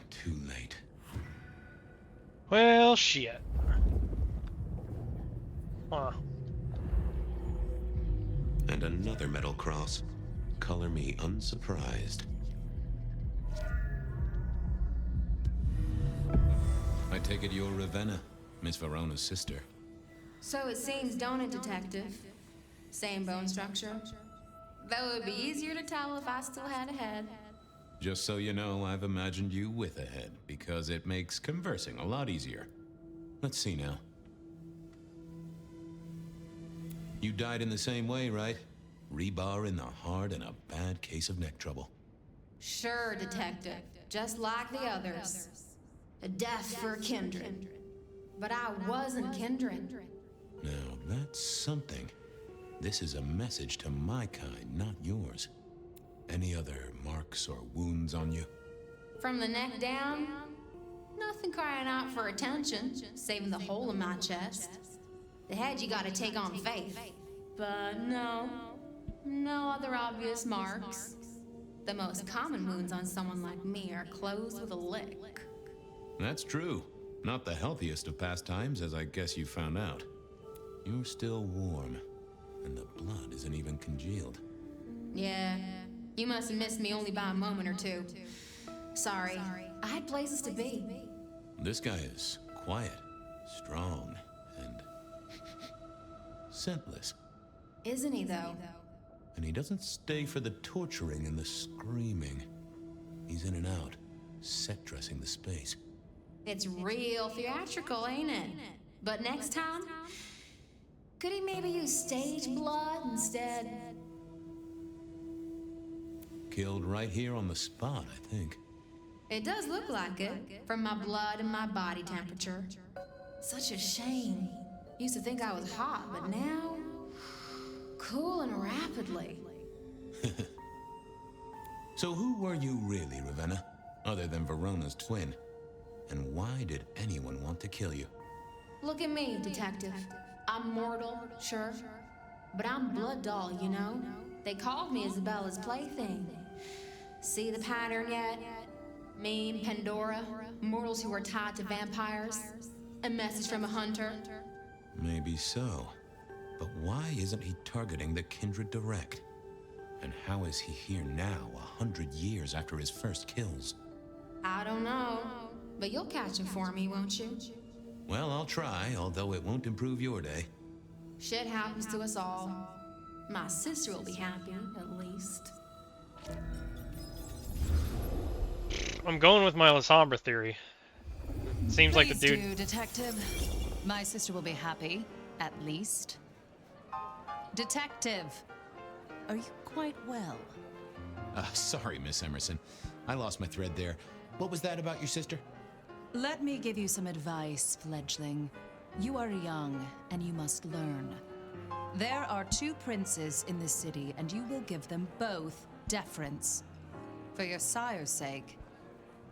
Too late. Well, shit. Huh. And another metal cross. Color me unsurprised. I take it you're Ravenna, Miss Verona's sister. So it seems, don't it, Detective? Same bone structure. Though it would be easier to tell if I still had a head. Just so you know, I've imagined you with a head, because it makes conversing a lot easier. Let's see now. You died in the same way, right? Rebar in the heart and a bad case of neck trouble. Sure, Detective. Just like the others. A death for a kindred. But I wasn't kindred. Now, that's something. This is a message to my kind, not yours. Any other marks or wounds on you? From the neck down, nothing crying out for attention, saving the hole in my chest. The head you gotta take on faith. But no other obvious marks. The most common wounds on someone like me are closed with a lick. That's true. Not the healthiest of pastimes, as I guess you found out. You're still warm, and the blood isn't even congealed. Yeah, you must have missed me only by a moment or two. Sorry, I had places to be. This guy is quiet, strong, and scentless. Isn't he, though? And he doesn't stay for the torturing and the screaming. He's in and out, set dressing the space. It's real theatrical, ain't it? But next time, could he maybe use stage blood instead? Killed right here on the spot, I think. It does look like it, from my blood and my body temperature. Such a shame. Used to think I was hot, but now... cooling rapidly. So who were you really, Ravenna? Other than Verona's twin? And why did anyone want to kill you? Look at me, Detective. I'm mortal, sure. But I'm blood doll, you know? They called me Isabella's plaything. See the pattern yet? Me, Pandora, mortals who are tied to vampires. A message from a hunter. Maybe so. But why isn't he targeting the Kindred direct? And how is he here now, 100 years after his first kills? I don't know. But you'll catch him for me, won't you? Well, I'll try, although it won't improve your day. Shit happens to us all. My sister will be happy, at least. I'm going with my La Sombra theory. Seems like the Please dude. do, Detective. My sister will be happy, at least. Detective, are you quite well? Sorry, Miss Emerson. I lost my thread there. What was that about your sister? Let me give you some advice, fledgling. You are young, and you must learn. There are 2 princes in this city, and you will give them both deference. For your sire's sake,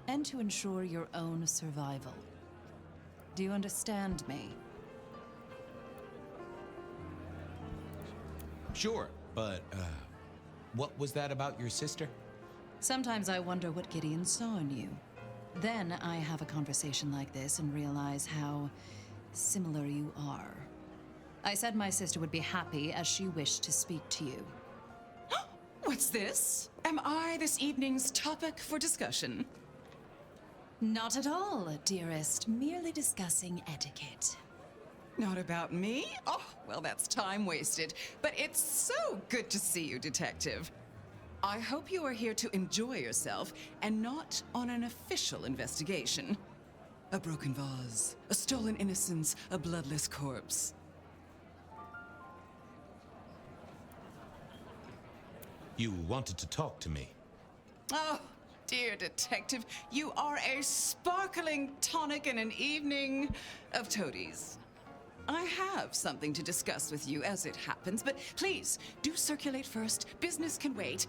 and to ensure your own survival. Do you understand me? Sure, but, what was that about your sister? Sometimes I wonder what Gideon saw in you. Then I have a conversation like this and realize how similar you are. I said my sister would be happy as she wished to speak to you. What's this? Am I this evening's topic for discussion? Not at all, dearest. Merely discussing etiquette. Not about me? Oh, well, that's time wasted. But it's so good to see you, Detective. I hope you are here to enjoy yourself and not on an official investigation. A broken vase, a stolen innocence, a bloodless corpse. You wanted to talk to me. Oh, dear Detective, you are a sparkling tonic in an evening of toadies. I have something to discuss with you as it happens, but please, do circulate first. Business can wait.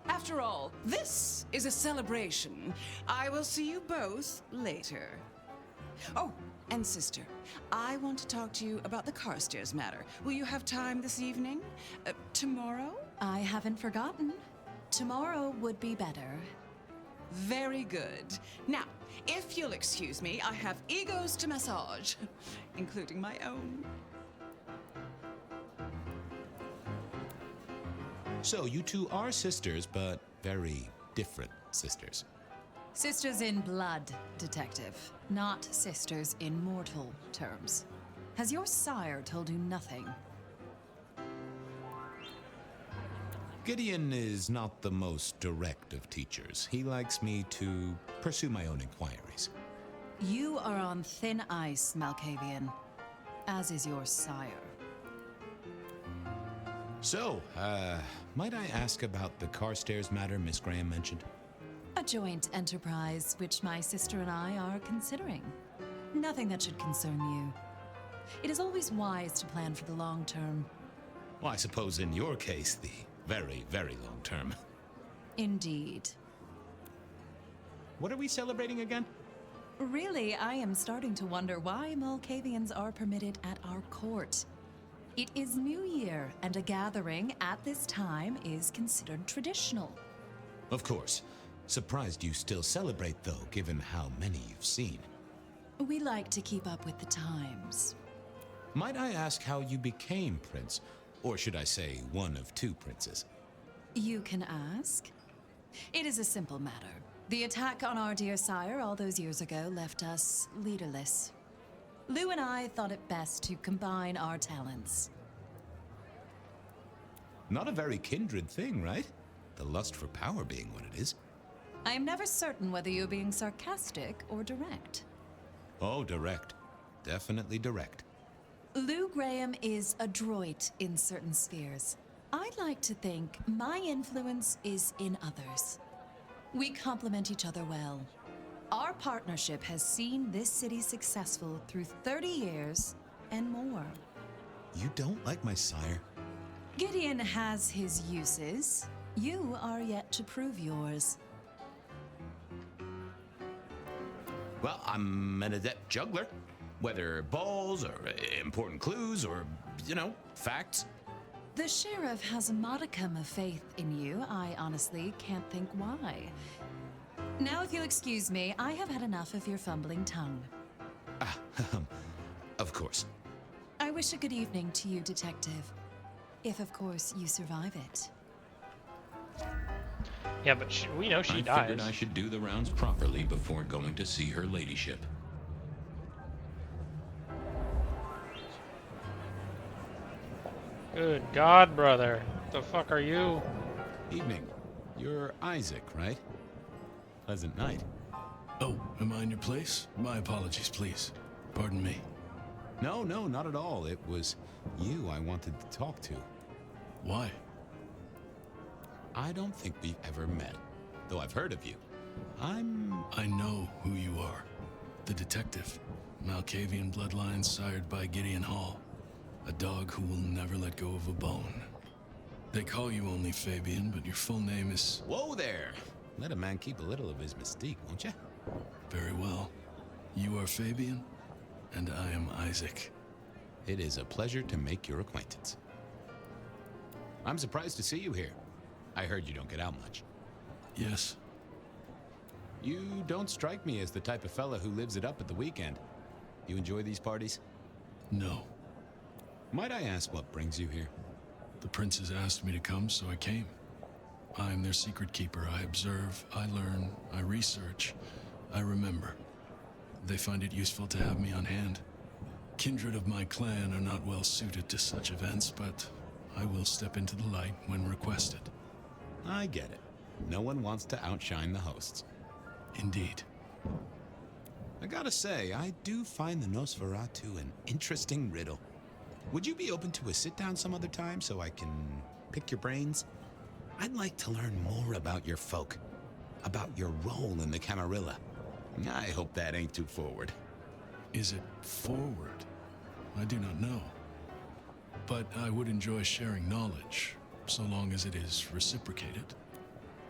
After all, this is a celebration. I will see you both later. Oh, and sister, I want to talk to you about the Carstairs matter. Will you have time this evening? Tomorrow? I haven't forgotten. Tomorrow would be better. Very good. Now, if you'll excuse me, I have egos to massage, including my own. So, you 2 are sisters, but very different sisters. Sisters in blood, Detective. Not sisters in mortal terms. Has your sire told you nothing? Gideon is not the most direct of teachers. He likes me to pursue my own inquiries. You are on thin ice, Malkavian. As is your sire. So, might I ask about the Carstairs matter Miss Graham mentioned? A joint enterprise which my sister and I are considering. Nothing that should concern you. It is always wise to plan for the long term. Well, I suppose in your case, the very, very long term. Indeed. What are we celebrating again? Really, I am starting to wonder why Malkavians are permitted at our court. It is New Year, and a gathering at this time is considered traditional. Of course. Surprised you still celebrate, though, given how many you've seen. We like to keep up with the times. Might I ask how you became Prince? Or should I say, one of 2 princes? You can ask. It is a simple matter. The attack on our dear sire all those years ago left us leaderless. Lou and I thought it best to combine our talents. Not a very kindred thing, right? The lust for power being what it is. I am never certain whether you're being sarcastic or direct. Oh, direct. Definitely direct. Lou Graham is adroit in certain spheres. I'd like to think my influence is in others. We complement each other well. Our partnership has seen this city successful through 30 years and more. You don't like my sire? Gideon has his uses. You are yet to prove yours. Well, I'm an adept juggler. Whether balls or important clues or, facts. The sheriff has a modicum of faith in you. I honestly can't think why. Now, if you'll excuse me, I have had enough of your fumbling tongue. Of course. I wish a good evening to you, Detective. If, of course, you survive it. Yeah, but we know she I dies. figured I should do the rounds properly before going to see her ladyship. Good God, brother. What the fuck are you? Evening. You're Isaac, right? Pleasant night. Oh, am I in your place? My apologies, please. Pardon me. No, not at all. It was you I wanted to talk to. Why? I don't think we've ever met, though I've heard of you. I know who you are. The detective. Malkavian bloodlines sired by Gideon Hall. A dog who will never let go of a bone. They call you only Fabian, but your full name is... Whoa there! Let a man keep a little of his mystique, won't you? Very well. You are Fabian, and I am Isaac. It is a pleasure to make your acquaintance. I'm surprised to see you here. I heard you don't get out much. Yes. You don't strike me as the type of fella who lives it up at the weekend. You enjoy these parties? No. Might I ask what brings you here? The princes asked me to come, so I came. I am their secret keeper. I observe, I learn, I research, I remember. They find it useful to have me on hand. Kindred of my clan are not well suited to such events, but I will step into the light when requested. I get it. No one wants to outshine the hosts. Indeed. I gotta say, I do find the Nosferatu an interesting riddle. Would you be open to a sit-down some other time so I can pick your brains? I'd like to learn more about your folk, about your role in the Camarilla. I hope that ain't too forward. Is it forward? I do not know. But I would enjoy sharing knowledge, so long as it is reciprocated.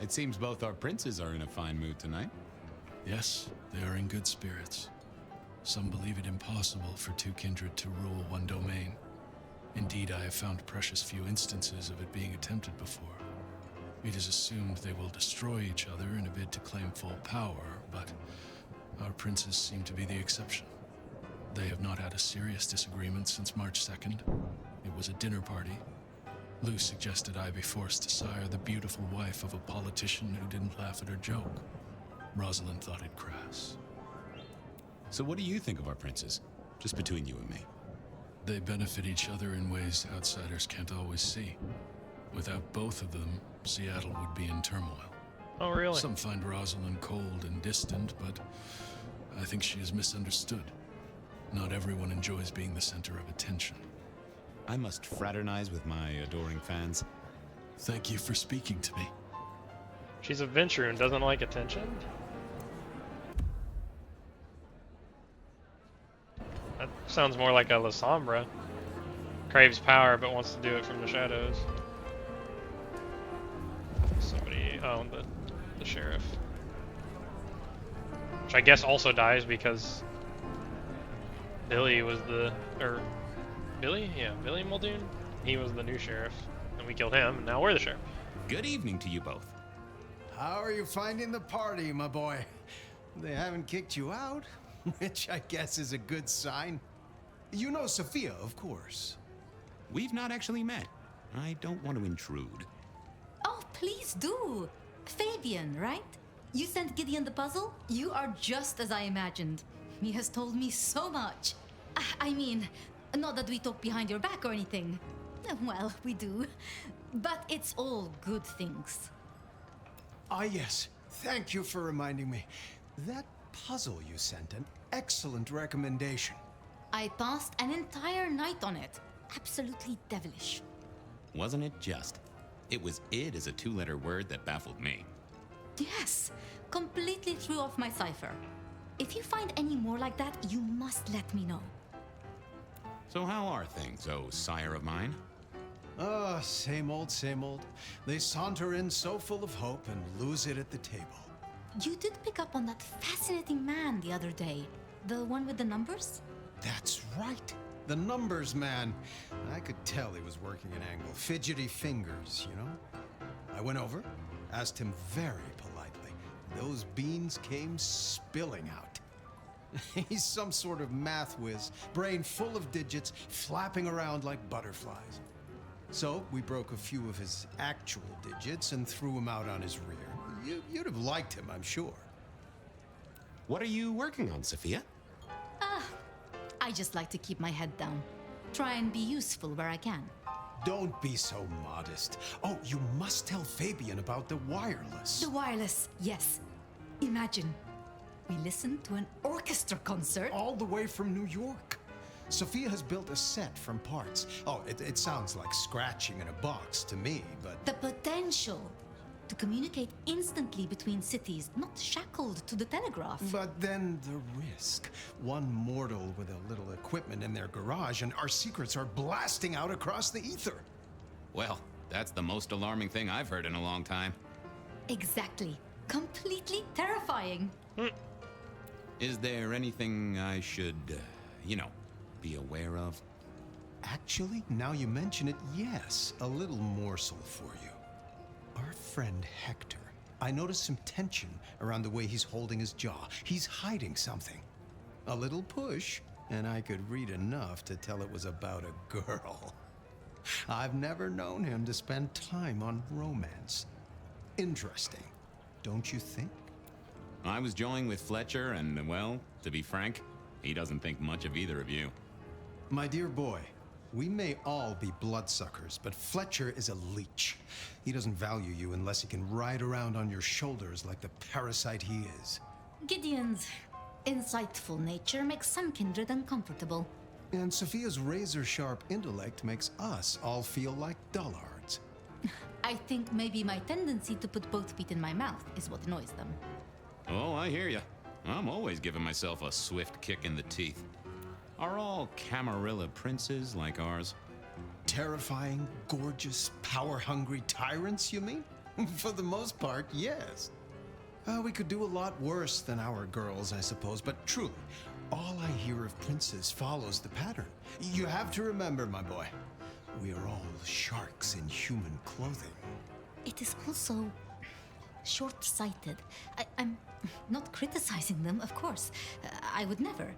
It seems both our princes are in a fine mood tonight. Yes, they are in good spirits. Some believe it impossible for two kindred to rule one domain. Indeed, I have found precious few instances of it being attempted before. It is assumed they will destroy each other in a bid to claim full power, but our princes seem to be the exception. They have not had a serious disagreement since March 2nd. It was a dinner party. Lou suggested I be forced to sire the beautiful wife of a politician who didn't laugh at her joke. Rosalind thought it crass. So what do you think of our princes? Just between you and me. They benefit each other in ways outsiders can't always see. Without both of them, Seattle would be in turmoil. Oh, really? Some find Rosalind cold and distant, but I think she is misunderstood. Not everyone enjoys being the center of attention. I must fraternize with my adoring fans. Thank you for speaking to me. She's a venture and doesn't like attention? That sounds more like a La Sombra. Craves power but wants to do it from the shadows. Somebody, oh, the sheriff. Which I guess also dies because Billy was Billy? Yeah, Billy Muldoon? He was the new sheriff. And we killed him, and now we're the sheriff. Good evening to you both. How are you finding the party, my boy? They haven't kicked you out, which I guess is a good sign. You know Sophia, of course. We've not actually met. I don't want to intrude. Oh, please do. Fabian, right? You sent Gideon the puzzle? You are just as I imagined. He has told me so much. I mean, not that we talk behind your back or anything. Well, we do. But it's all good things. Ah, yes. Thank you for reminding me. That puzzle you sent, an excellent recommendation. I passed an entire night on it. Absolutely devilish. Wasn't it just? It was id as a two-letter word that baffled me. Yes, completely threw off my cipher. If you find any more like that, you must let me know. So how are things, oh sire of mine? Ah, same old, same old. They saunter in so full of hope and lose it at the table. You did pick up on that fascinating man the other day. The one with the numbers? That's right. The numbers man. I could tell he was working an angle. Fidgety fingers, you know? I went over, asked him very politely. Those beans came spilling out. He's some sort of math whiz, brain full of digits, flapping around like butterflies. So we broke a few of his actual digits and threw him out on his rear. You'd have liked him, I'm sure. What are you working on, Sophia? I just like to keep my head down. Try and be useful where I can. Don't be so modest. Oh, you must tell Fabian about the wireless. The wireless, yes. Imagine, we listened to an orchestra concert. All the way from New York. Sophia has built a set from parts. Oh, it sounds like scratching in a box to me, but... The potential. to communicate instantly between cities, not shackled to the telegraph. But then the risk. One mortal with a little equipment in their garage, and our secrets are blasting out across the ether. Well, that's the most alarming thing I've heard in a long time. Exactly. Completely terrifying. Is there anything I should, be aware of? Actually, now you mention it, yes, a little morsel for you. Our friend Hector. I noticed some tension around the way he's holding his jaw. He's hiding something. A little push, and I could read enough to tell it was about a girl. I've never known him to spend time on romance. Interesting, don't you think? I was joined with Fletcher, and, well, to be frank, he doesn't think much of either of you. My dear boy, we may all be bloodsuckers, but Fletcher is a leech. He doesn't value you unless he can ride around on your shoulders like the parasite he is. Gideon's insightful nature makes some kindred uncomfortable. And Sophia's razor-sharp intellect makes us all feel like dullards. I think maybe my tendency to put both feet in my mouth is what annoys them. Oh, I hear ya. I'm always giving myself a swift kick in the teeth. Are all Camarilla princes like ours? Terrifying, gorgeous, power-hungry tyrants, you mean? For the most part, yes. We could do a lot worse than our girls, I suppose, but truly, all I hear of princes follows the pattern. You have to remember, my boy, we are all sharks in human clothing. It is also short-sighted. I'm not criticizing them, of course. I would never.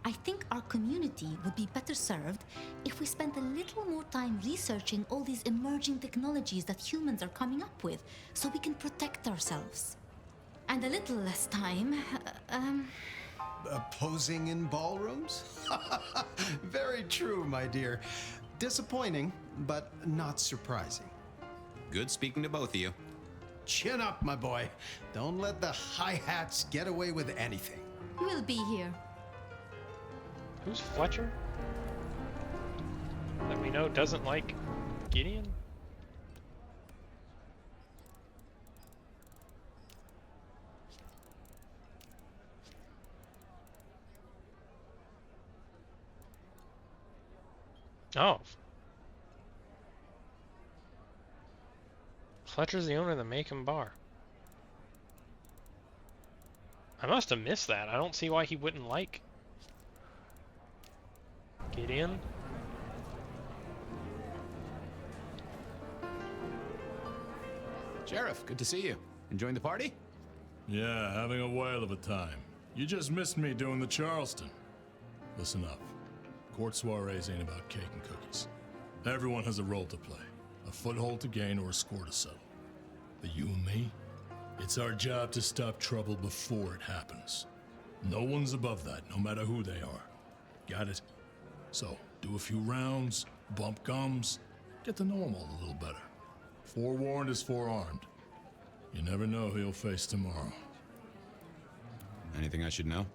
I think our community would be better served if we spent a little more time researching all these emerging technologies that humans are coming up with, so we can protect ourselves. And a little less time, Posing in ballrooms? Very true, my dear. Disappointing, but not surprising. Good speaking to both of you. Chin up, my boy. Don't let the hi-hats get away with anything. We'll be here. Who's Fletcher? That we know doesn't like Gideon? Oh. Fletcher's the owner of the Macon Bar. I must have missed that. I don't see why he wouldn't like Gideon. Sheriff, good to see you. Enjoying the party? Yeah, having a whale of a time. You just missed me doing the Charleston. Listen up. Court soirees ain't about cake and cookies. Everyone has a role to play. A foothold to gain or a score to settle. But you and me, it's our job to stop trouble before it happens. No one's above that, no matter who they are. Got it? So, do a few rounds, bump gums, get to know 'em all a little better. Forewarned is forearmed. You never know who you'll face tomorrow. Anything I should know?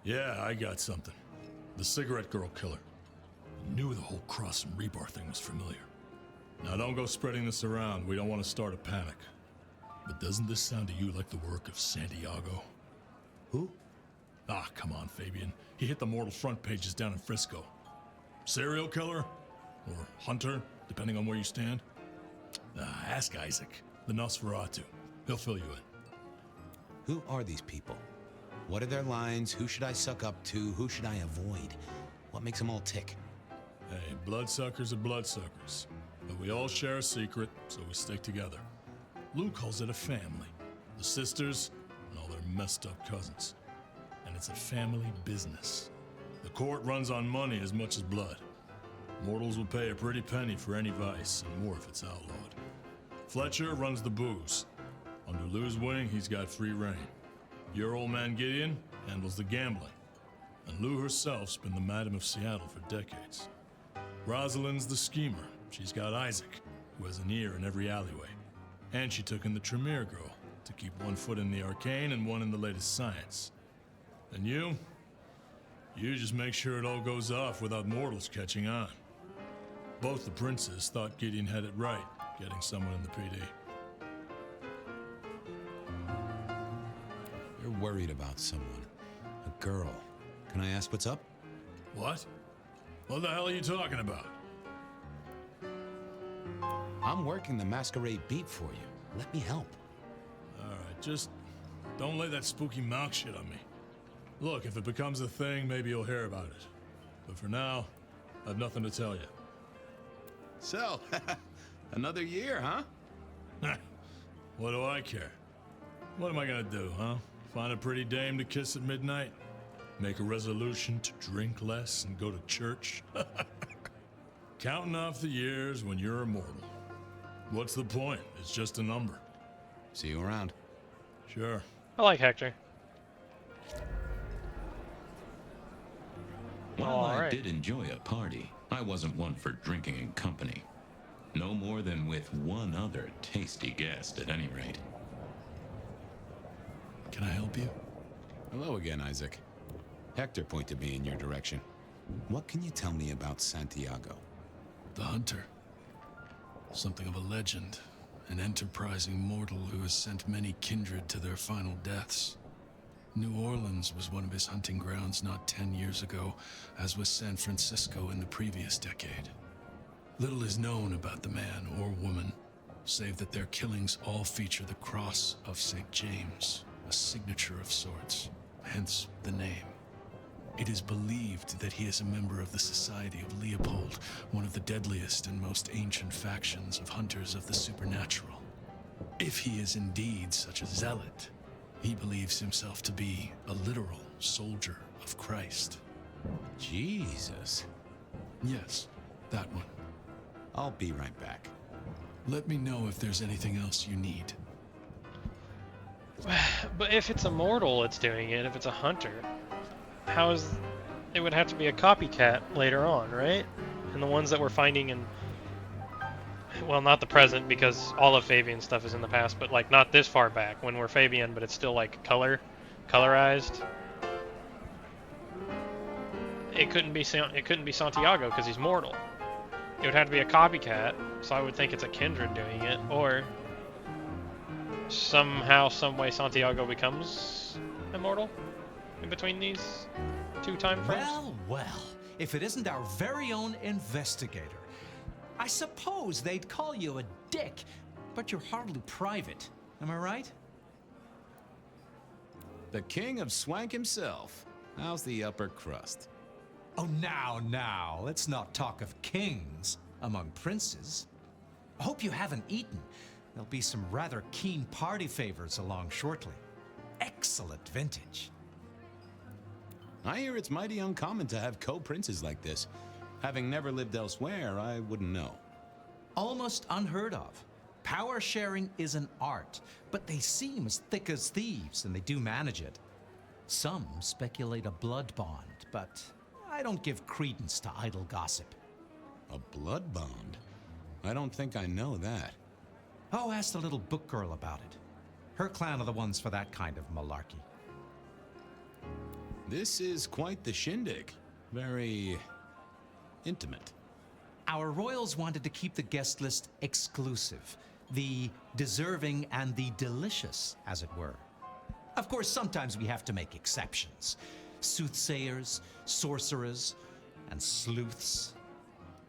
Yeah, I got something. The cigarette girl killer. I knew the whole cross and rebar thing was familiar. Now don't go spreading this around. We don't want to start a panic. But doesn't this sound to you like the work of Santiago? Who? Ah, come on, Fabian. He hit the mortal front pages down in Frisco. Serial killer? Or hunter, depending on where you stand? Ask Isaac, the Nosferatu. He'll fill you in. Who are these people? What are their lines? Who should I suck up to? Who should I avoid? What makes them all tick? Hey, bloodsuckers are bloodsuckers. But we all share a secret, so we stick together. Lou calls it a family. The sisters and all their messed up cousins. And it's a family business. The court runs on money as much as blood. Mortals will pay a pretty penny for any vice, and more if it's outlawed. Fletcher runs the booze. Under Lou's wing, he's got free reign. Your old man Gideon handles the gambling. And Lou herself's been the Madam of Seattle for decades. Rosalind's the schemer. She's got Isaac, who has an ear in every alleyway. And she took in the Tremere girl to keep one foot in the arcane and one in the latest science. And you just make sure it all goes off without mortals catching on. Both the princes thought Gideon had it right. getting someone in the PD. You're worried about someone. A girl. Can I ask what's up? What? What the hell are you talking about? I'm working the masquerade beat for you. Let me help. Alright, just don't lay that spooky mouth shit on me. Look, if it becomes a thing, maybe you'll hear about it. But for now, I have nothing to tell you. So, another year, huh? What do I care? What am I gonna do, huh? Find a pretty dame to kiss at midnight? Make a resolution to drink less and go to church? Counting off the years when you're immortal. What's the point? It's just a number. See you around. Sure. I like Hector. While I did enjoy a party, I wasn't one for drinking in company. No more than with one other tasty guest, at any rate. Can I help you? Hello again, Isaac. Hector pointed me in your direction. What can you tell me about Santiago? The Hunter. Something of a legend. An enterprising mortal who has sent many kindred to their final deaths. New Orleans was one of his hunting grounds not 10 years ago, as was San Francisco in the previous decade. Little is known about the man or woman, save that their killings all feature the cross of St. James, a signature of sorts, hence the name. It is believed that he is a member of the Society of Leopold, one of the deadliest and most ancient factions of hunters of the supernatural. If he is indeed such a zealot, he believes himself to be a literal soldier of Christ. Jesus. Yes, that one. I'll be right back. Let me know if there's anything else you need. But if it's a mortal that's doing it, if it's a hunter, how is... It would have to be a copycat later on, right? And the ones that we're finding in... Well, not the present, because all of Fabian's stuff is in the past, but like not this far back when we're Fabian, but it's still like colorized. It couldn't be Santiago because he's mortal. It would have to be a copycat, so I would think it's a kindred doing it, or somehow, some way Santiago becomes immortal in between these two time frames. Well, well, if it isn't our very own investigator. I suppose they'd call you a dick, but you're hardly private. Am I right? The king of swank himself. How's the upper crust? Oh, now, let's not talk of kings among princes. I hope you haven't eaten. There'll be some rather keen party favors along shortly. Excellent vintage. I hear it's mighty uncommon to have co-princes like this. Having never lived elsewhere, I wouldn't know. Almost unheard of. Power sharing is an art, but they seem as thick as thieves, and they do manage it. Some speculate a blood bond, but I don't give credence to idle gossip. A blood bond? I don't think I know that. Oh, ask the little book girl about it. Her clan are the ones for that kind of malarkey. This is quite the shindig. Very intimate. Our royals wanted to keep the guest list exclusive. The deserving and the delicious, as it were. Of course, sometimes we have to make exceptions. Soothsayers, sorcerers, and sleuths.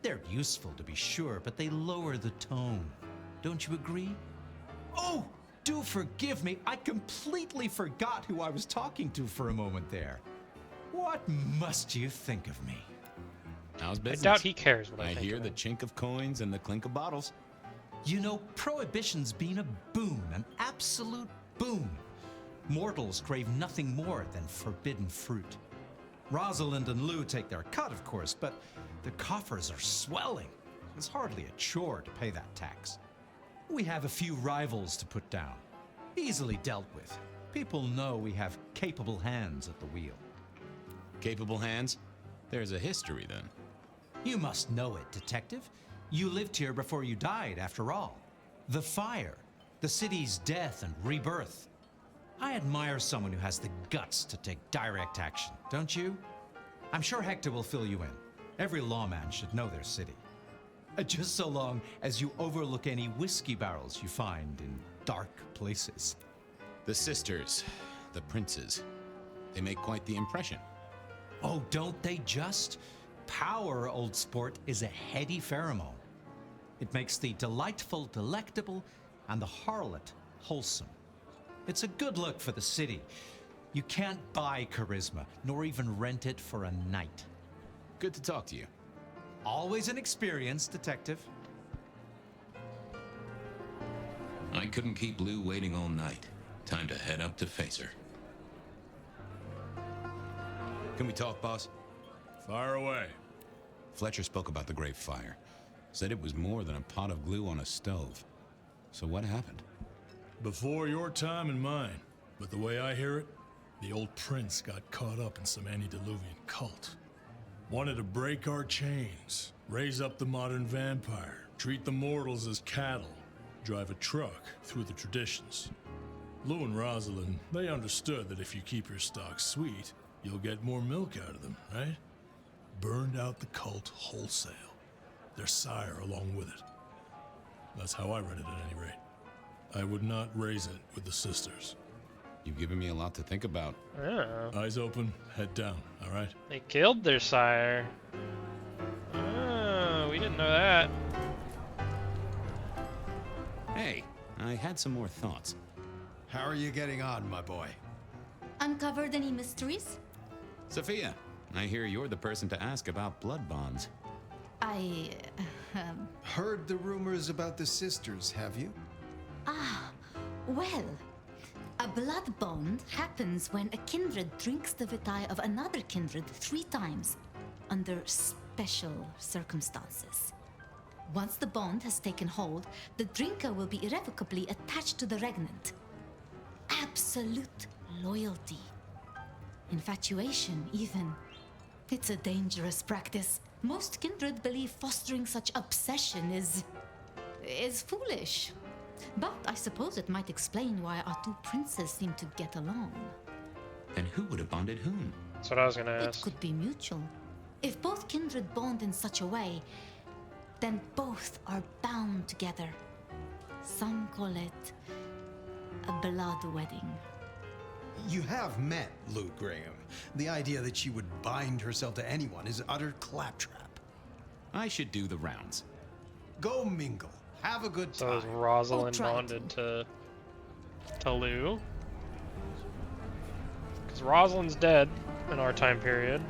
They're useful, to be sure, but they lower the tone. Don't you agree? Oh, do forgive me. I completely forgot who I was talking to for a moment there. What must you think of me? How's business? I doubt he cares what I think hear of the him. chink of coins and the clink of bottles. You know, Prohibition's been a boon, an absolute boon. Mortals crave nothing more than forbidden fruit. Rosalind and Lou take their cut, of course, but the coffers are swelling. It's hardly a chore to pay that tax. We have a few rivals to put down. Easily dealt with. People know we have capable hands at the wheel. Capable hands? There's a history, then. You must know it, Detective. You lived here before you died, after all. The fire, the city's death and rebirth. I admire someone who has the guts to take direct action, don't you? I'm sure Hector will fill you in. Every lawman should know their city. Just so long as you overlook any whiskey barrels you find in dark places. The sisters, the princes, they make quite the impression. Oh, don't they just? Power, old sport, is a heady pheromone. It makes the delightful delectable and the harlot wholesome. It's a good look for the city. You can't buy charisma, nor even rent it for a night. Good to talk to you. Always an experience, detective. I couldn't keep Lou waiting all night. Time to head up to face her. Can we talk, boss? Fire away. Fletcher spoke about the Great Fire. Said it was more than a pot of glue on a stove. So what happened? Before your time and mine. But the way I hear it, the old prince got caught up in some antediluvian cult. Wanted to break our chains, raise up the modern vampire, treat the mortals as cattle, drive a truck through the traditions. Lou and Rosalind, they understood that if you keep your stock sweet, you'll get more milk out of them, right? Burned out the cult wholesale. Their sire along with it. That's how I read it at any rate. I would not raise it with the sisters. You've given me a lot to think about. Oh. Eyes open, head down, all right? They killed their sire. Oh, we didn't know that. Hey, I had some more thoughts. How are you getting on, my boy? Uncovered any mysteries? Sophia, I hear you're the person to ask about blood bonds. I... Heard the rumors about the sisters, have you? Well, a blood bond happens when a kindred drinks the vitae of another kindred 3 times, under special circumstances. Once the bond has taken hold, the drinker will be irrevocably attached to the regnant. Absolute loyalty. Infatuation, even. It's a dangerous practice. Most kindred believe fostering such obsession is foolish. But I suppose it might explain why our 2 princes seem to get along. Then who would have bonded whom? That's what I was gonna It ask. could be mutual. If both kindred bond in such a way, then both are bound together. Some call it a blood wedding. You have met Lou Graham. The idea that she would bind herself to anyone is utter claptrap. I should do the rounds. Go mingle. Have a good time. So is Rosalind try bonded to Lou? Because Rosalind's dead in our time period.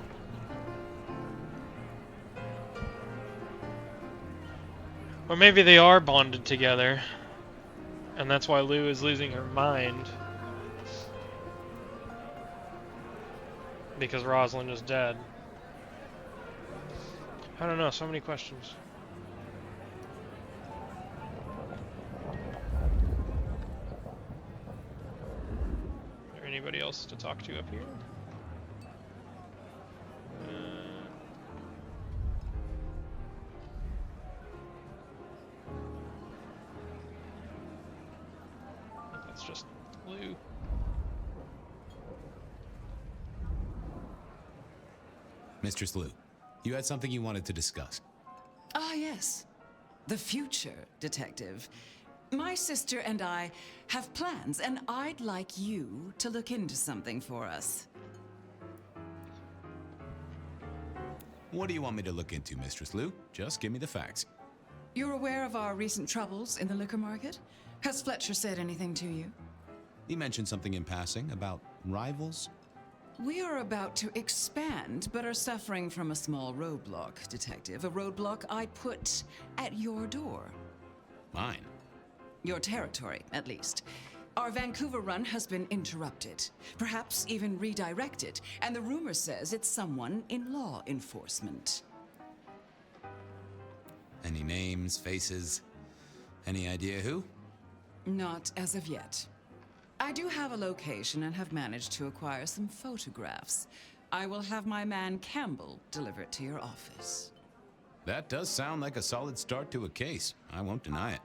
Or maybe they are bonded together. And that's why Lou is losing her mind. Because Rosalind is dead. I don't know, so many questions. Is there anybody else to talk to up here? That's just Lou. Mistress Lou, you had something you wanted to discuss. Ah, yes. The future, detective. My sister and I have plans, and I'd like you to look into something for us. What do you want me to look into, Mistress Lou? Just give me the facts. You're aware of our recent troubles in the liquor market? Has Fletcher said anything to you? He mentioned something in passing about rivals. We are about to expand, but are suffering from a small roadblock, detective. A roadblock I put at your door. Mine? Your territory, at least. Our Vancouver run has been interrupted, perhaps even redirected, and the rumor says it's someone in law enforcement. Any names, faces? Any idea who? Not as of yet. I do have a location and have managed to acquire some photographs. I will have my man Campbell deliver it to your office. That does sound like a solid start to a case. I won't deny it.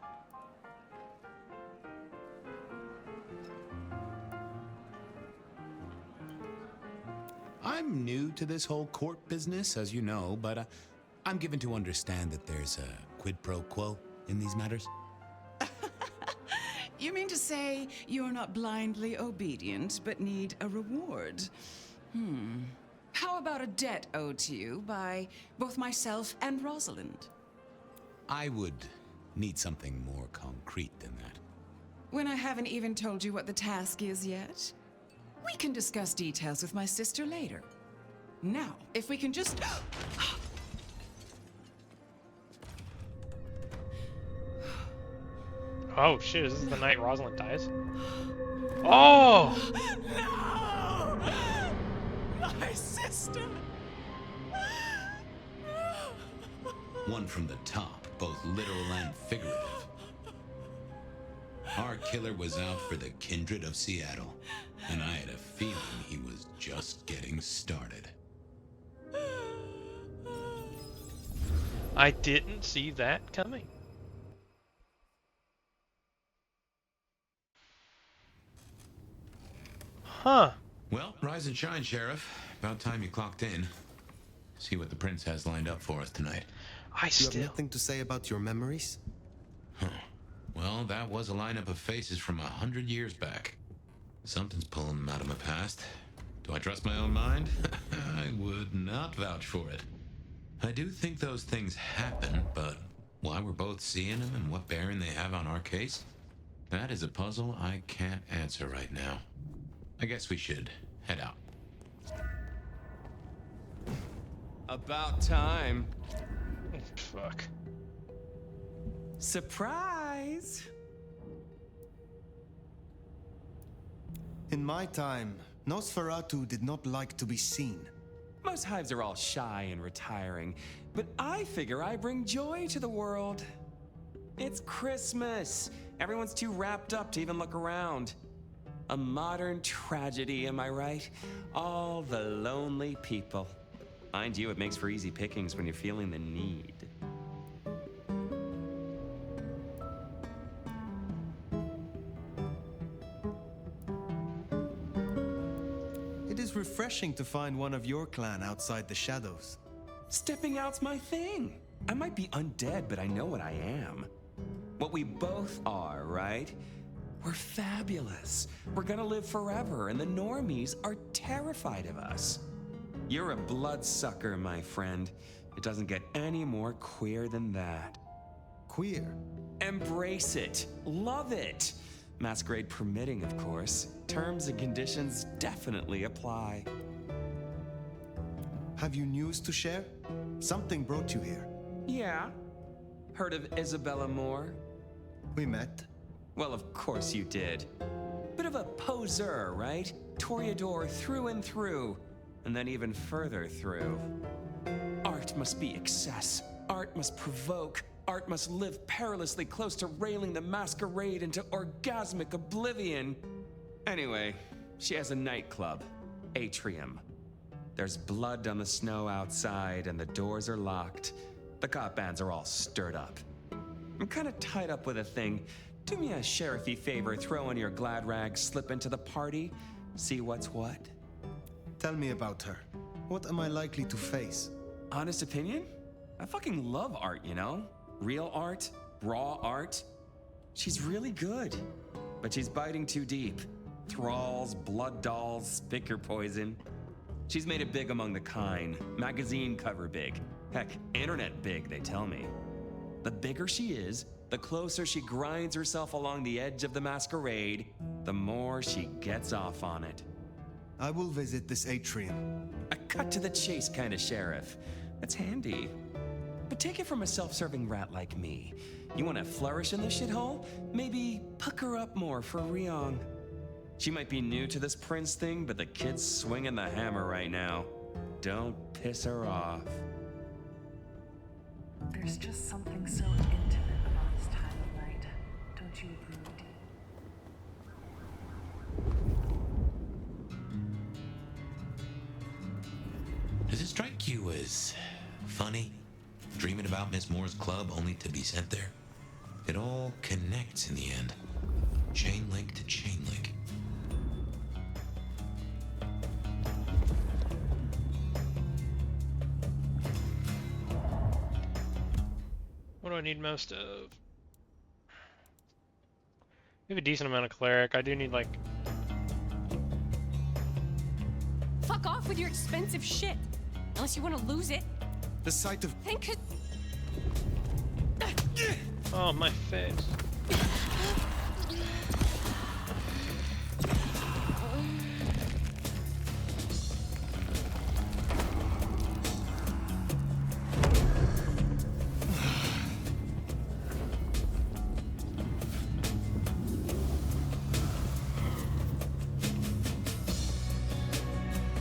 I'm new to this whole court business, as you know, but I'm given to understand that there's a quid pro quo in these matters. You mean to say you're not blindly obedient, but need a reward? How about a debt owed to you by both myself and Rosalind? I would need something more concrete than that. When I haven't even told you what the task is yet? We can discuss details with my sister later. Now, if we can just... Oh shit, is this the night Rosalind dies? Oh! No! My sister! One from the top, both literal and figurative. Our killer was out for the kindred of Seattle, and I had a feeling he was just getting started. I didn't see that coming. Huh. Well, rise and shine, Sheriff. About time you clocked in. See what the prince has lined up for us tonight. You have nothing to say about your memories? Huh. Well, that was a lineup of faces from 100 years back. Something's pulling them out of my past. Do I trust my own mind? I would not vouch for it. I do think those things happen, but why we're both seeing them and what bearing they have on our case, that is a puzzle I can't answer right now. I guess we should head out. About time. Fuck. Surprise! In my time, Nosferatu did not like to be seen. Most hives are all shy and retiring, but I figure I bring joy to the world. It's Christmas. Everyone's too wrapped up to even look around. A modern tragedy, am I right? All the lonely people. Mind you, it makes for easy pickings when you're feeling the need. It is refreshing to find one of your clan outside the shadows. Stepping out's my thing. I might be undead, but I know what I am. What we both are, right? We're fabulous. We're gonna live forever, and the normies are terrified of us. You're a bloodsucker, my friend. It doesn't get any more queer than that. Queer? Embrace it. Love it. Masquerade permitting, of course. Terms and conditions definitely apply. Have you news to share? Something brought you here. Yeah. Heard of Isabella Moore? We met. Well, of course you did. Bit of a poseur, right? Toreador through and through, and then even further through. Art must be excess. Art must provoke. Art must live perilously close to railing the masquerade into orgasmic oblivion. Anyway, she has a nightclub, Atrium. There's blood on the snow outside, and the doors are locked. The cop bands are all stirred up. I'm kind of tied up with a thing. Do me a sheriffy favor, throw on your glad rags, slip into the party, see what's what. Tell me about her. What am I likely to face? Honest opinion? I fucking love art, you know? Real art, raw art. She's really good, but she's biting too deep. Thralls, blood dolls, pick your poison. She's made it big among the kind, magazine cover big. Heck, internet big, they tell me. The bigger she is, the closer she grinds herself along the edge of the masquerade, the more she gets off on it. I will visit this atrium. A cut to the chase kind of sheriff. That's handy. But take it from a self-serving rat like me. You want to flourish in this shithole? Maybe pucker up more for Ryong. She might be new to this prince thing, but the kid's swinging the hammer right now. Don't piss her off. There's just something so intimate about this time of night. Don't you agree, Dee? Does it strike you as funny? Dreaming about Miss Moore's club only to be sent there? It all connects in the end. Chain link to chain link. What do I need most of? We have a decent amount of cleric. I do need like... Fuck off with your expensive shit. Unless you want to lose it. The sight of... Think it... Oh, my face.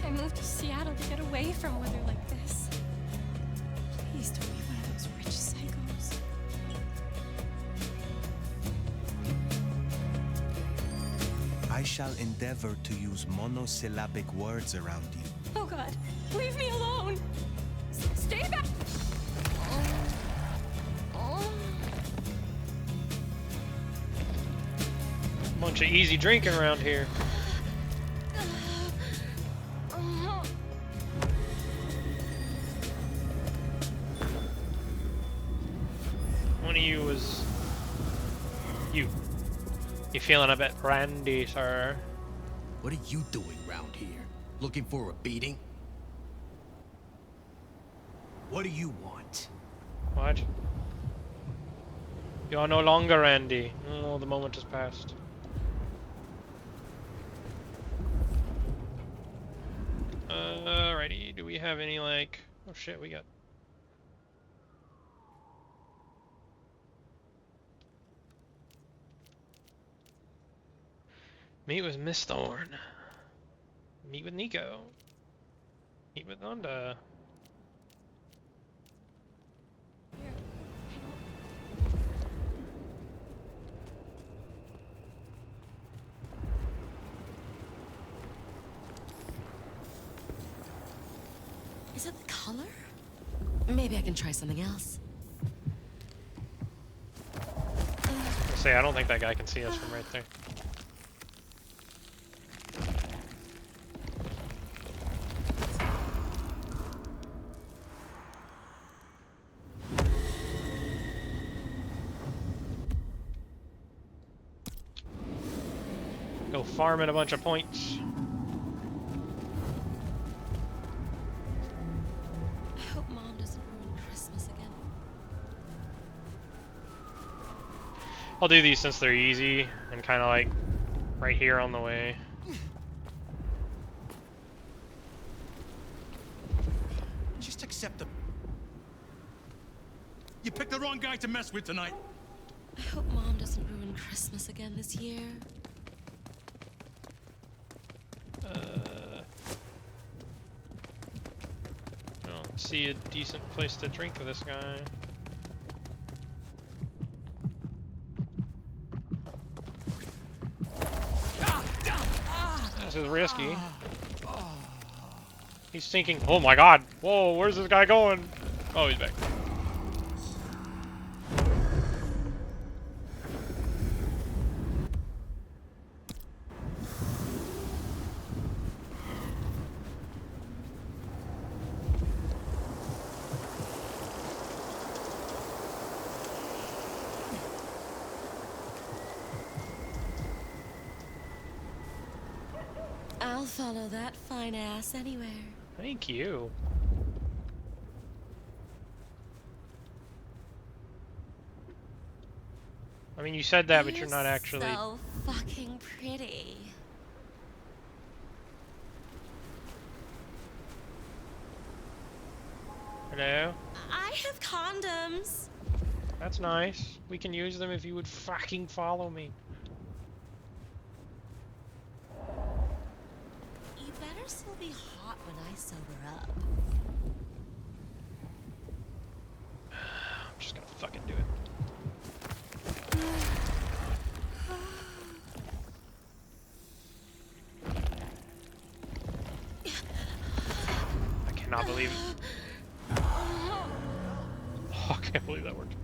I moved to Seattle to get away from weather like this. Please don't be one of those rich psychos. I shall endeavor to use monosyllabic words around you. Oh God, leave me alone. Stay back. Bunch of easy drinking around here. One of you was... You. You feeling a bit randy, sir? What are you doing round here? Looking for a beating? What do you want? What? You are no longer Randy. Oh, the moment has passed. Alrighty, do we have any like... Oh shit, we got... Meet with Miss Thorne. Meet with Nico. Meet with Onda. Is it the color? Maybe I can try something else. Say, I don't think that guy can see us from right there. Go farming a bunch of points. I hope Mom doesn't ruin Christmas again. I'll do these since they're easy and kind of like right here on the way. Just accept the... You picked the wrong guy to mess with tonight. I hope Mom doesn't ruin Christmas again this year. I don't see a decent place to drink with this guy. This is risky. He's thinking, oh my god, whoa, where's this guy going? Oh, he's back. I'll follow that fine ass anywhere. Thank you. I mean, you said that, but you're not actually... So fucking pretty. Hello? I have condoms. That's nice. We can use them if you would fucking follow me. You better still be hot when I sober up. I'm just gonna fucking do it. I cannot believe it. Oh, I can't believe that worked.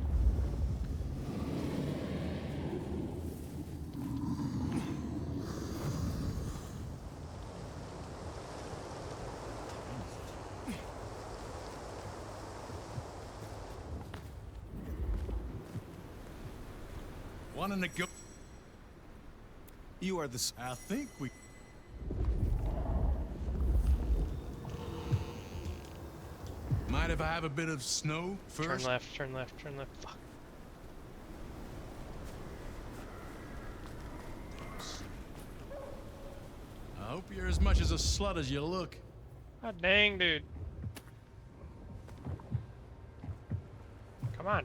Wanting to go? You are the. I think we. Mind if I have a bit of snow first? Turn left, turn left, turn left. Fuck. I hope you're as much as a slut as you look. God dang, dude. Come on.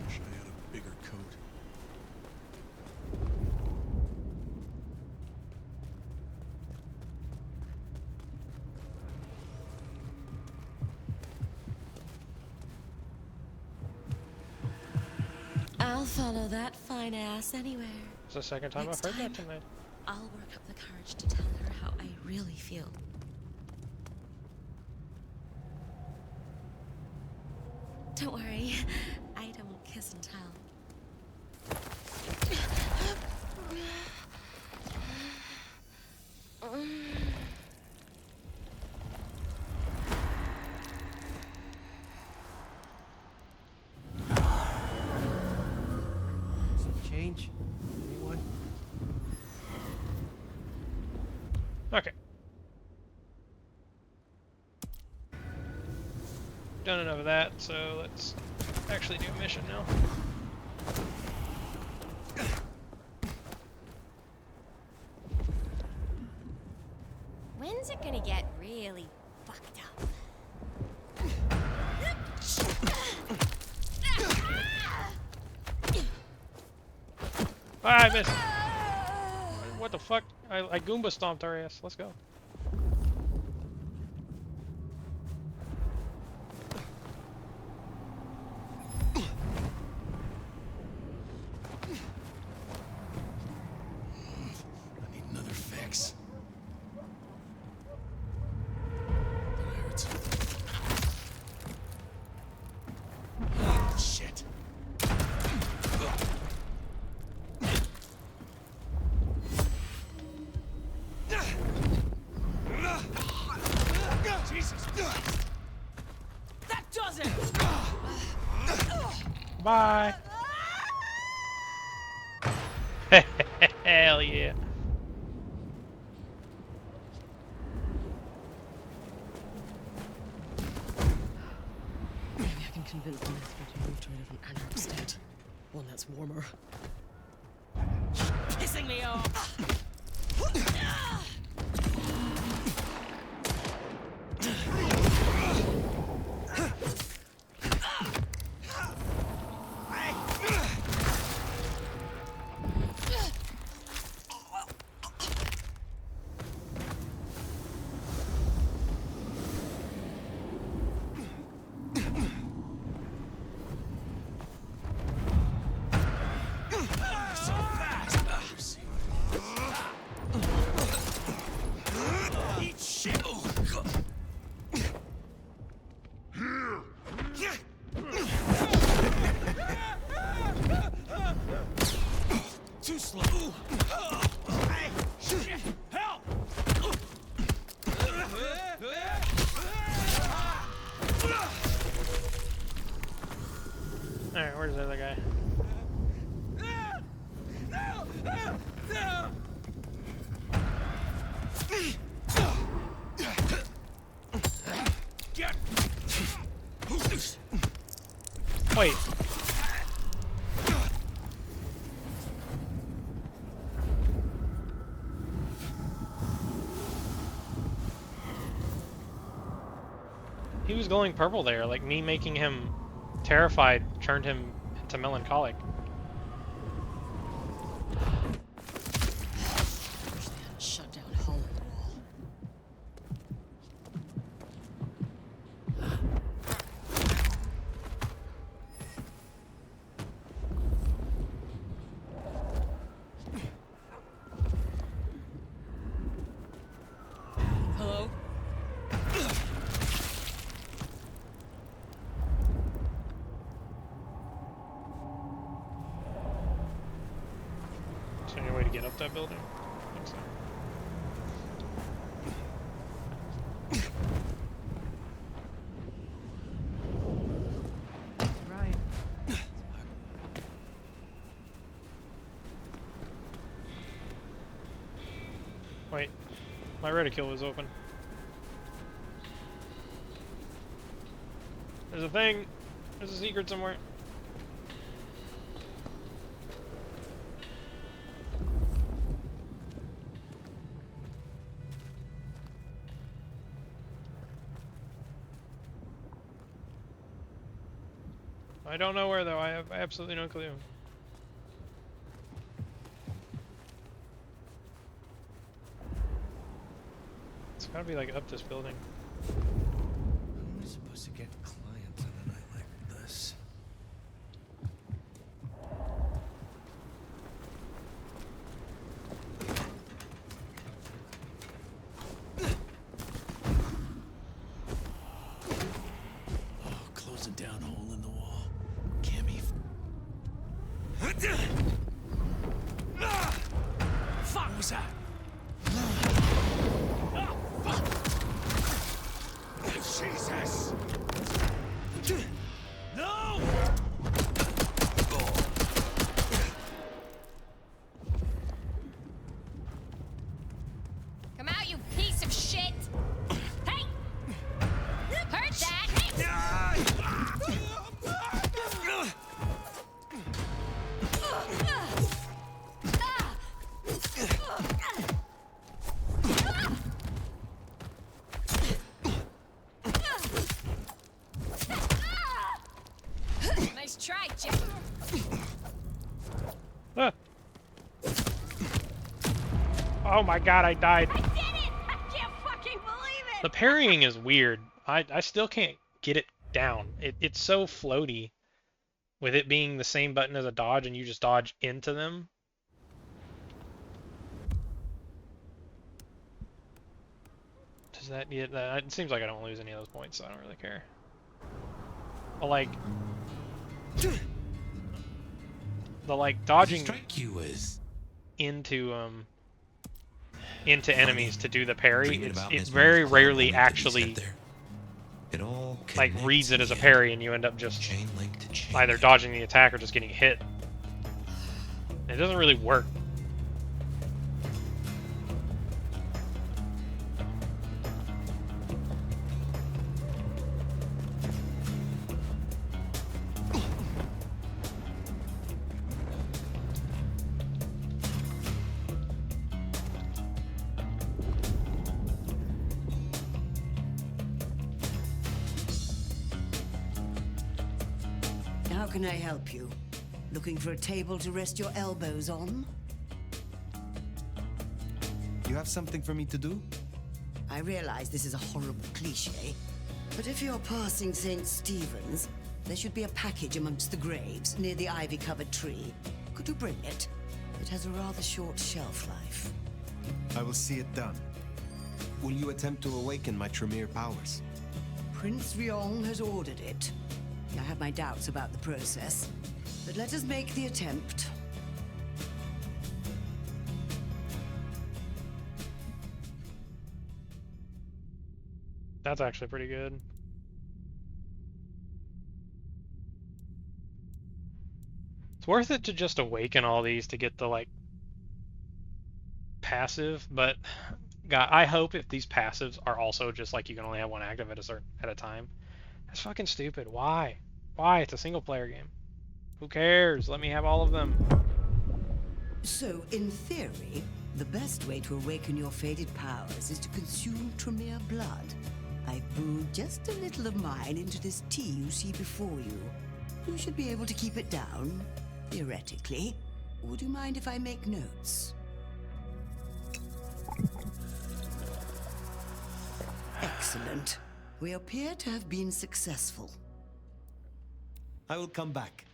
Wish I had a bigger coat. I'll follow that fine ass anywhere. It's the second time Next I've heard that time, tonight. I'll work up the courage to tell her how I really feel. Don't worry, I don't kiss and tell. Some change? Anyone? Okay. Done enough of that, so let's actually do a mission now. When's it gonna get really fucked up? Ah, I missed. What the fuck? I Goomba stomped our ass. Let's go. I need another fix. That hurts. Shit. Jesus. That does it! Bye. Hell yeah. Maybe I can convince the Master to move to a different anaerobic state. One that's warmer. Pissing me off! Eat shit. Too slow. Help! Alright, where's the other guy? Wait. He was glowing purple there, like me making him terrified turned him into melancholic. Wish they hadn't shut down Holland Wall. to get up that building? I think so. Right. Wait, my reticule was open. There's a thing. There's a secret somewhere. I don't know where though. I have absolutely no clue. It's gotta be like up this building. How am I supposed to get clients on a night like this? Oh, closing down a hole in the wall. Can't be. Fuck was that? Jesus! No! Come out, you piece of shit! Hey! Heard that? Nice try, Jack. Ah. Oh my god, I died. I did it! I can't fucking believe it! The parrying is weird. I still can't get it down. It's so floaty with it being the same button as a dodge and you just dodge into them. Does that get that? It seems like I don't lose any of those points, so I don't really care. But like the like dodging Strike you as into enemies to do the parry, Dreaming about it Miss very Marple rarely when we couldn't actually get there. It all like connects reads it in as a the parry and you end up just chain link to chain either link. dodging the attack or just getting hit. It doesn't really work. How can I help you? Looking for a table to rest your elbows on? You have something for me to do? I realize this is a horrible cliche, but if you're passing St. Stephen's, there should be a package amongst the graves near the ivy-covered tree. Could you bring it? It has a rather short shelf life. I will see it done. Will you attempt to awaken my Tremere powers? Prince Rion has ordered it. I have my doubts about the process, but let us make the attempt. That's actually pretty good. It's worth it to just awaken all these to get the like passive, but God, I hope if these passives are also just like you can only have one active at a time. That's fucking stupid. Why? Why? It's a single player game. Who cares? Let me have all of them. So, in theory, the best way to awaken your faded powers is to consume Tremere blood. I've brewed just a little of mine into this tea you see before you. You should be able to keep it down, theoretically. Would you mind if I make notes? Excellent. We appear to have been successful. I will come back.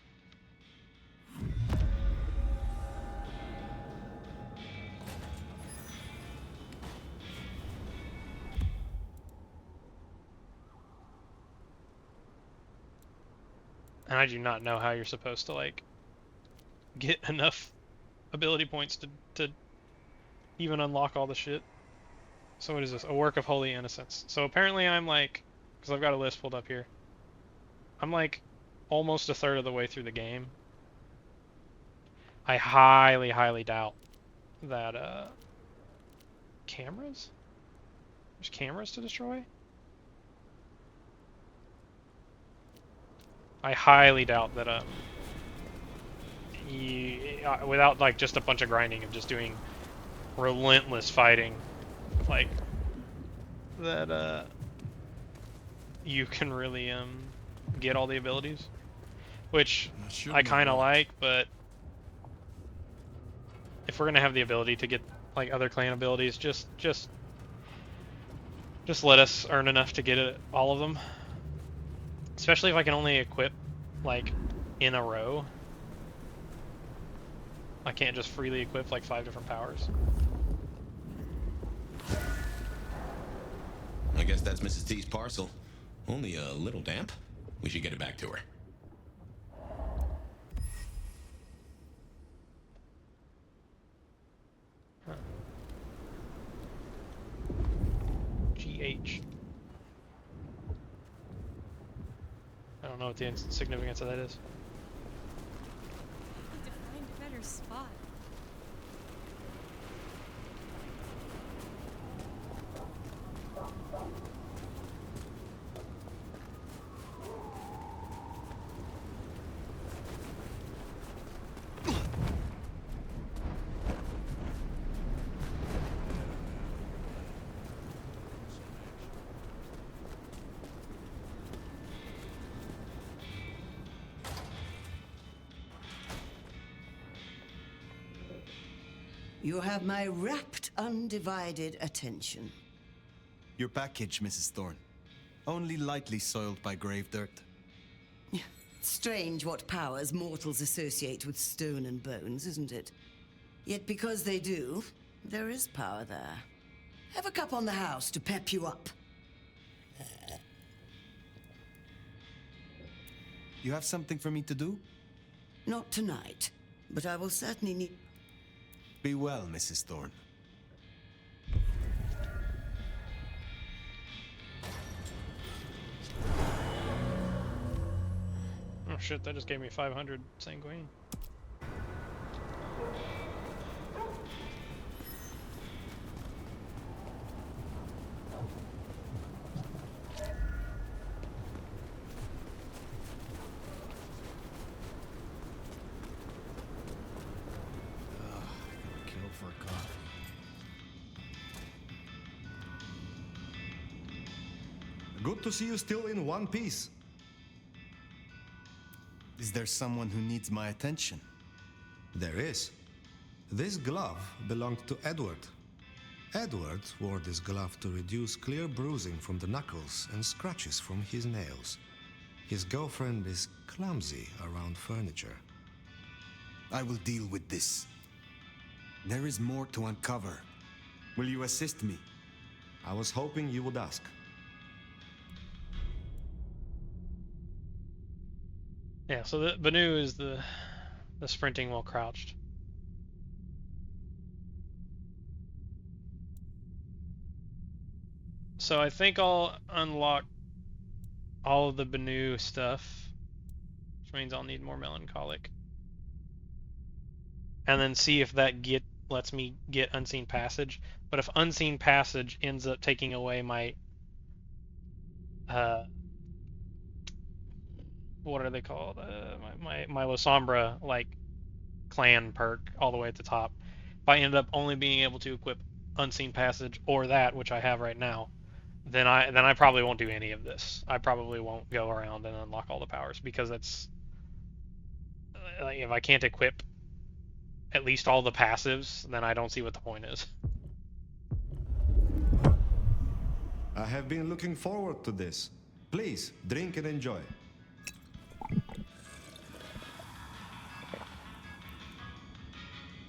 And I do not know how you're supposed to like get enough ability points to even unlock all the shit. So what is this? A work of holy innocence. So apparently I'm like, because I've got a list pulled up here, I'm like almost a third of the way through the game. I highly, highly doubt that cameras? There's cameras to destroy? I highly doubt that without like just a bunch of grinding of just doing relentless fighting, like that you can really get all the abilities, which I kind of like, but if we're gonna have the ability to get like other clan abilities, just let us earn enough to get all of them. Especially if I can only equip like in a row. I can't just freely equip like 5 different powers. I guess that's Mrs. T's parcel. Only a little damp. We should get it back to her. Huh. GH. I don't know what the significance of that is. I need to find a better spot. You have my rapt, undivided attention. Your package, Mrs. Thorne. Only lightly soiled by grave dirt. Strange what powers mortals associate with stone and bones, isn't it? Yet because they do, there is power there. Have a cup on the house to pep you up. You have something for me to do? Not tonight, but I will certainly need... Be well, Mrs. Thorne. Oh shit, that just gave me 500 sanguine. Good to see you still in one piece. Is there someone who needs my attention? There is. This glove belonged to Edward. Edward wore this glove to reduce clear bruising from the knuckles and scratches from his nails. His girlfriend is clumsy around furniture. I will deal with this. There is more to uncover. Will you assist me? I was hoping you would ask. Yeah, so the Banu is the sprinting while crouched. So I think I'll unlock all of the Banu stuff, which means I'll need more melancholic. And then see if that lets me get Unseen Passage. But if Unseen Passage ends up taking away my what are they called? My La Sombra like clan perk all the way at the top. If I end up only being able to equip Unseen Passage or that, which I have right now, then I probably won't do any of this. I probably won't go around and unlock all the powers because it's like if I can't equip at least all the passives, then I don't see what the point is. I have been looking forward to this. Please, drink and enjoy.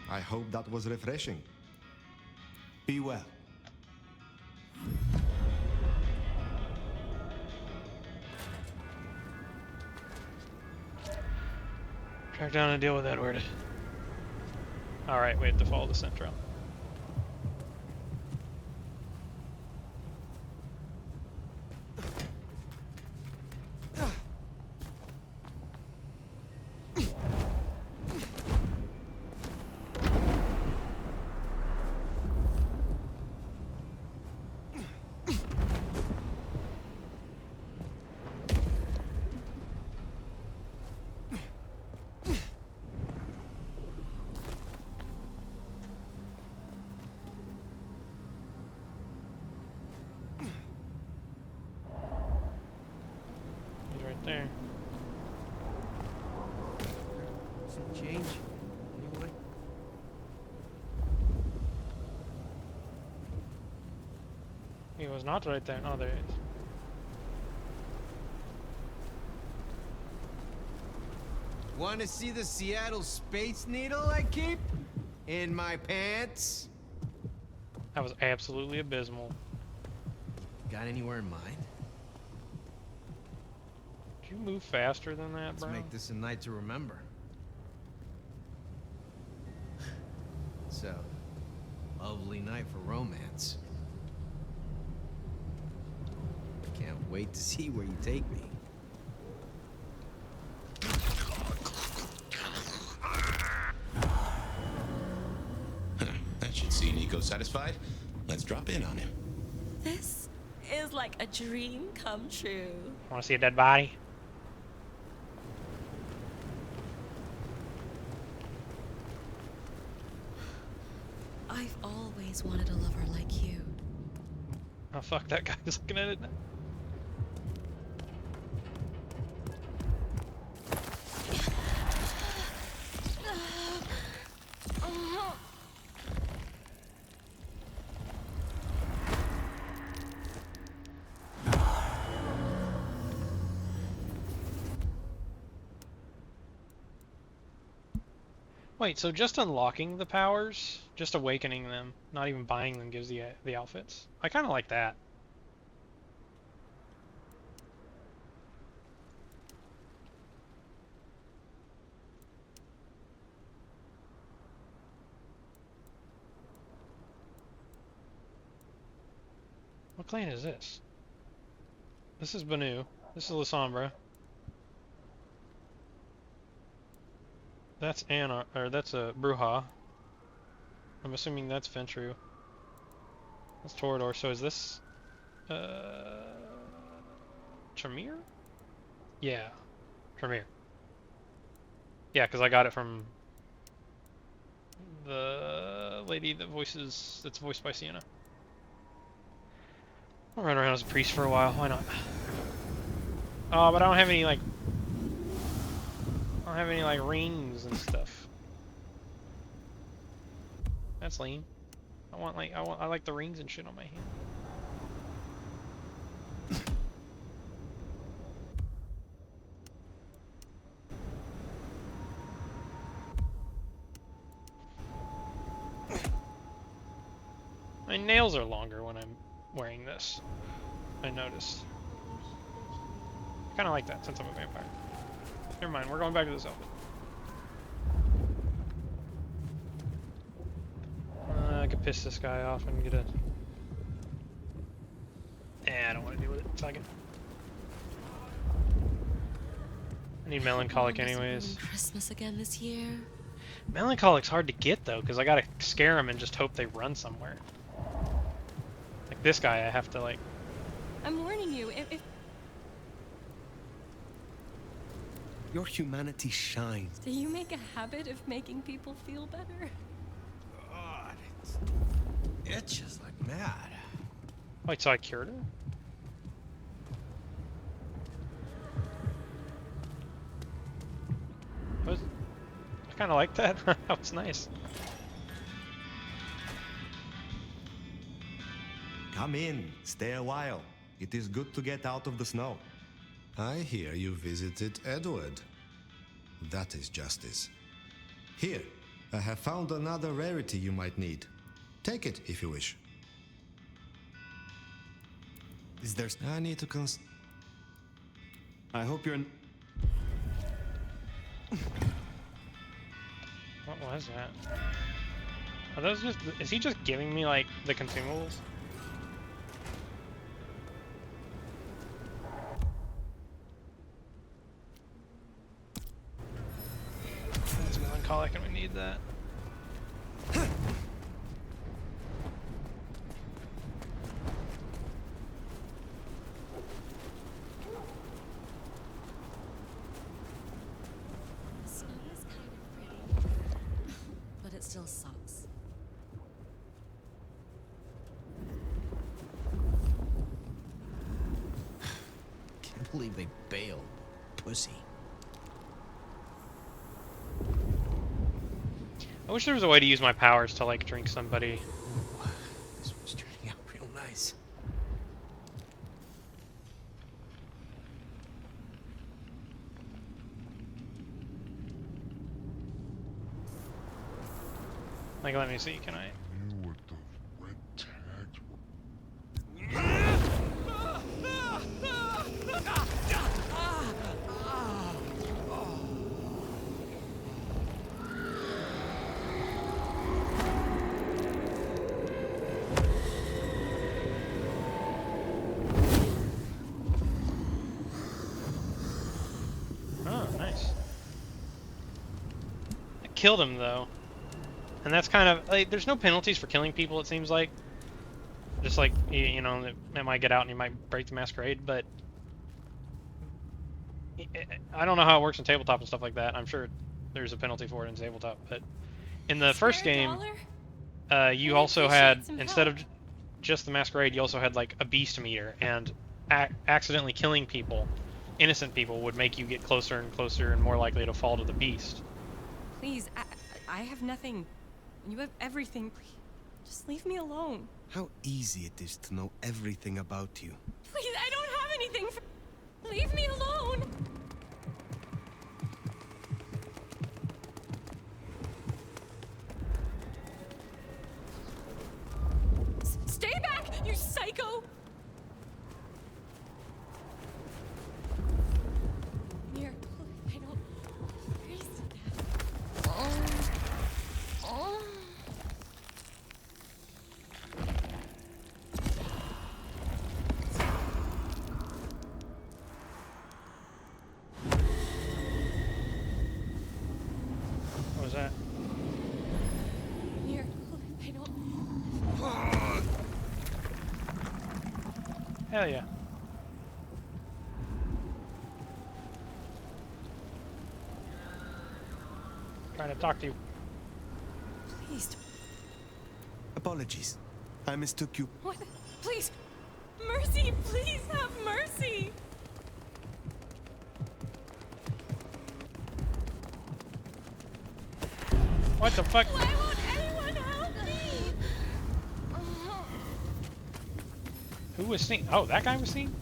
I hope that was refreshing. Be well. Track down and deal with Edward. Alright, we have to follow the central. There. Some change? Anyway? He was not right there. Oh, there he is. Want to see the Seattle Space Needle I keep in my pants? That was absolutely abysmal. Got anywhere in mind? Did you move faster than that, bro? Let's make this a night to remember. So, lovely night for romance. Can't wait to see where you take me. That should see Nico satisfied. Let's drop in on him. This is like a dream come true. Want to see a dead body? I've always wanted a lover like you. Oh fuck, that guy's looking at it now. Wait, so just unlocking the powers, just awakening them, not even buying them gives the outfits? I kind of like that. What clan is this? This is Banu. This is Lasombra. That's Anna, or that's a Bruja. I'm assuming that's Ventru. That's Torador. So is this Tremere? Yeah, Tremere. Yeah, because I got it from the lady that's voiced by Sienna. I'll run around as a priest for a while. Why not? Oh, but I don't have any like. I don't have any like rings and stuff. That's lame. I like the rings and shit on my hand. My nails are longer when I'm wearing this. I noticed. Kind of like that since I'm a vampire. Never mind, we're going back to this outfit. I could piss this guy off and get a... I don't want to deal with it. Fuck it. I need Melancholic anyways. Christmas again this year. Melancholic's hard to get though, because I gotta scare him and just hope they run somewhere. Like this guy, I have to like... I'm warning you, if Your humanity shines. do you make a habit of making people feel better? God, it itches like mad. Wait, so I cured her? I kind of like that. That was nice. Come in, stay a while. It is good to get out of the snow. I hear you visited Edward. That is justice. Here, I have found another rarity you might need. Take it if you wish. Is there... I need to I hope you're... What was that? Are those just? Is he just giving me like the consumables? That's melancholic, and we need that. The snow is kind of pretty, but it still sucks. Can't believe they bailed. Pussy. I wish there was a way to use my powers to like drink somebody. This one's turning out real nice. Like, let me see. Can I? Oh, nice. I killed him though. And that's kind of like, there's no penalties for killing people, it seems like. Just like, you know, they might get out and you might break the masquerade, but I don't know how it works in tabletop and stuff like that. I'm sure there's a penalty for it in tabletop, but in the first game, you also had, instead of just the masquerade, you also had like a beast meter, and accidentally killing people, innocent people, would make you get closer and closer and more likely to fall to the beast. Please, I have nothing. You have everything. Please, just leave me alone. How easy it is to know everything about you. Please, I don't have anything. Leave me alone. Stay back, you psycho! Here, I don't. Please. Oh. What was that? Here, I don't. Hell yeah. Trying to talk to you. Please. Apologies. I mistook you. What? Please. Mercy, please have mercy. What the fuck? Why won't anyone help me? Who was seen? Oh, that guy was seen?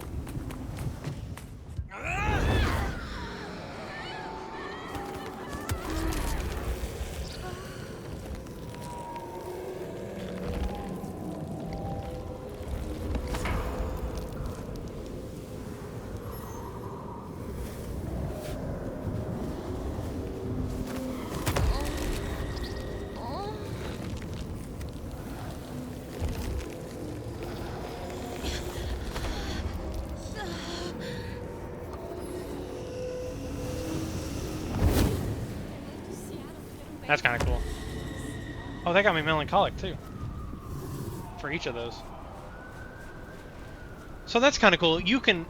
That's kind of cool. Oh, they got me melancholic too. For each of those. So that's kind of cool. You can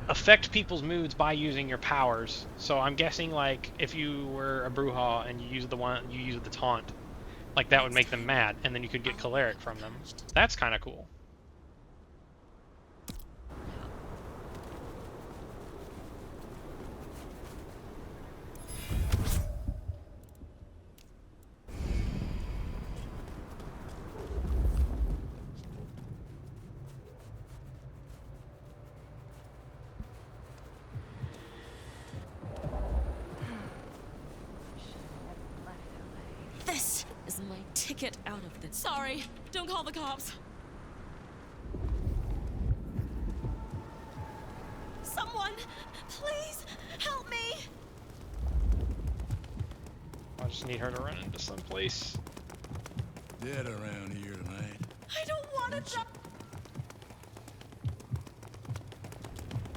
affect people's moods by using your powers. So I'm guessing like if you were a Bruja and you use the taunt, like that would make them mad, and then you could get choleric from them. That's kind of cool. This is my ticket out of this. Sorry, don't call the cops. Someone, please help me. I just need her to run into some place. Dead around here tonight. I don't want to die.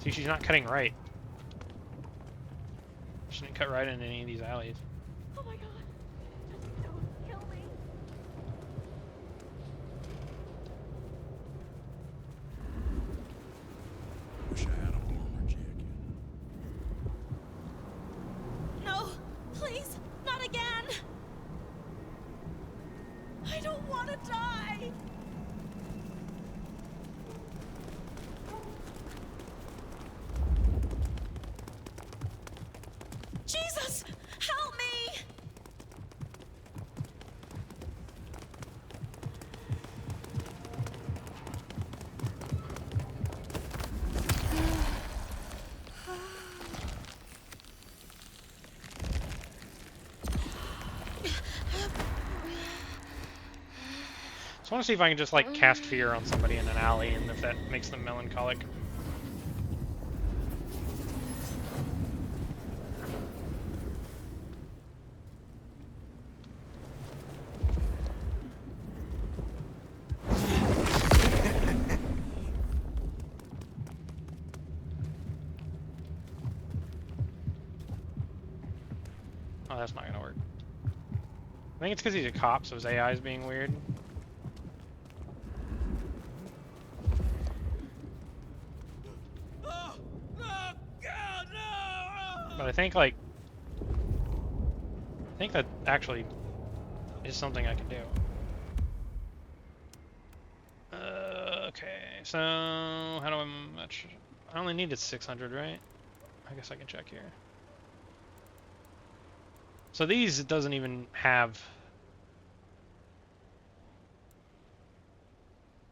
See, she's not cutting right. She didn't cut right in any of these alleys. Oh my god. Just don't kill me. Wish I had a warmer jacket. No, please, not again. I don't want to die. Jesus, help me! So I want to see if I can just like cast fear on somebody in an alley, and if that makes them melancholic. Oh, that's not gonna work. I think it's because he's a cop, so his AI is being weird. But I think like, I think that actually is something I can do. Okay, so how do I match? I only needed 600, right? I guess I can check here. So these, it doesn't even have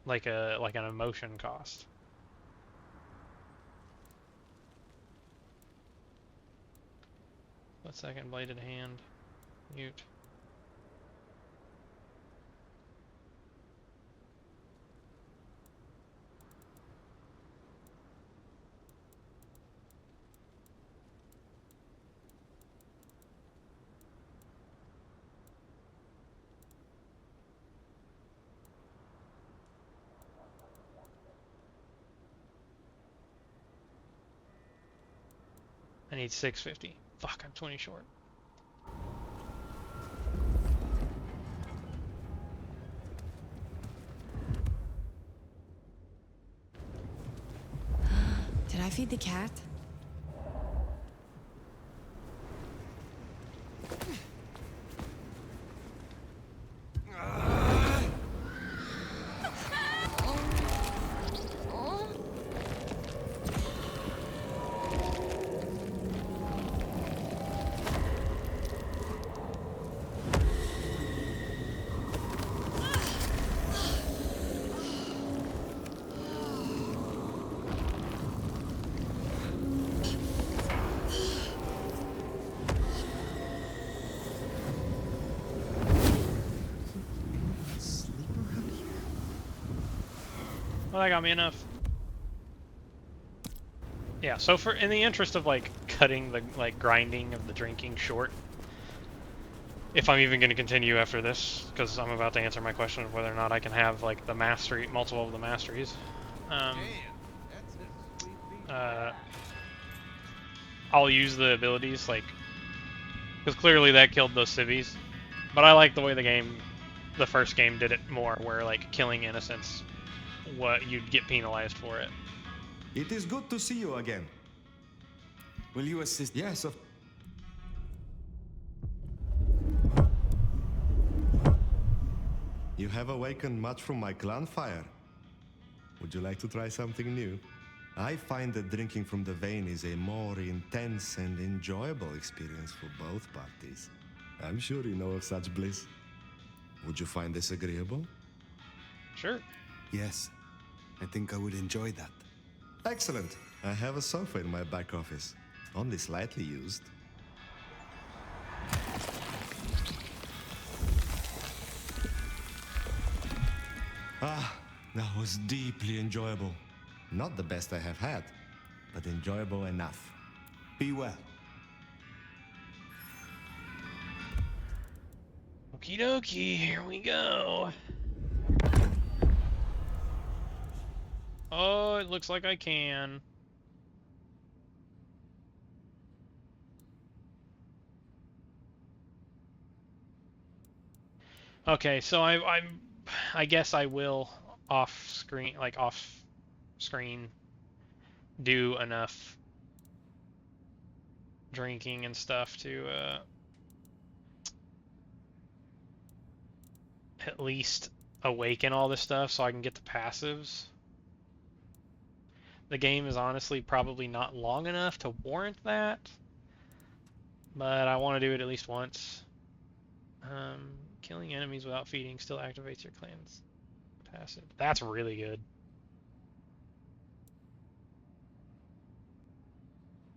like an emotion cost. Split second, bladed hand, mute. I need 650. Fuck, I'm 20 short. Did I feed the cat? Well, that got me enough. Yeah, so for in the interest of like cutting the like grinding of the drinking short, if I'm even going to continue after this, because I'm about to answer my question of whether or not I can have like the mastery, multiple of the masteries. I'll use the abilities like, because clearly that killed those civvies, but I like the way the first game did it more, where like killing innocents, what you'd get penalized for it. It is good to see you again. Will you assist? Yes, of... You have awakened much from my clan fire. Would you like to try something new? I find that drinking from the vein is a more intense and enjoyable experience for both parties. I'm sure you know of such bliss. Would you find this agreeable? Sure. Yes, I think I would enjoy that. Excellent. I have a sofa in my back office, only slightly used. Ah, that was deeply enjoyable. Not the best I have had, but enjoyable enough. Be well. Okie dokie, here we go. Oh, it looks like I can. Okay, so I guess I will off screen do enough drinking and stuff to at least awaken all this stuff so I can get the passives. The game is honestly probably not long enough to warrant that, but I want to do it at least once. Killing enemies without feeding still activates your clan's passive. That's really good.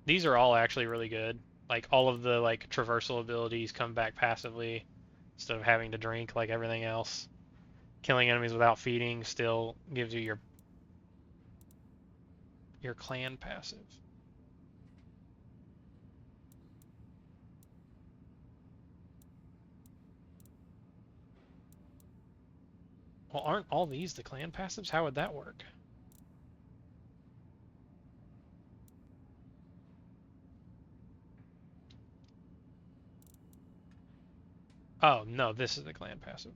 These are all actually really good. Like all of the like traversal abilities come back passively instead of having to drink like everything else. Killing enemies without feeding still gives you your clan passive. Well, aren't all these the clan passives? How would that work? Oh, no, this is the clan passive.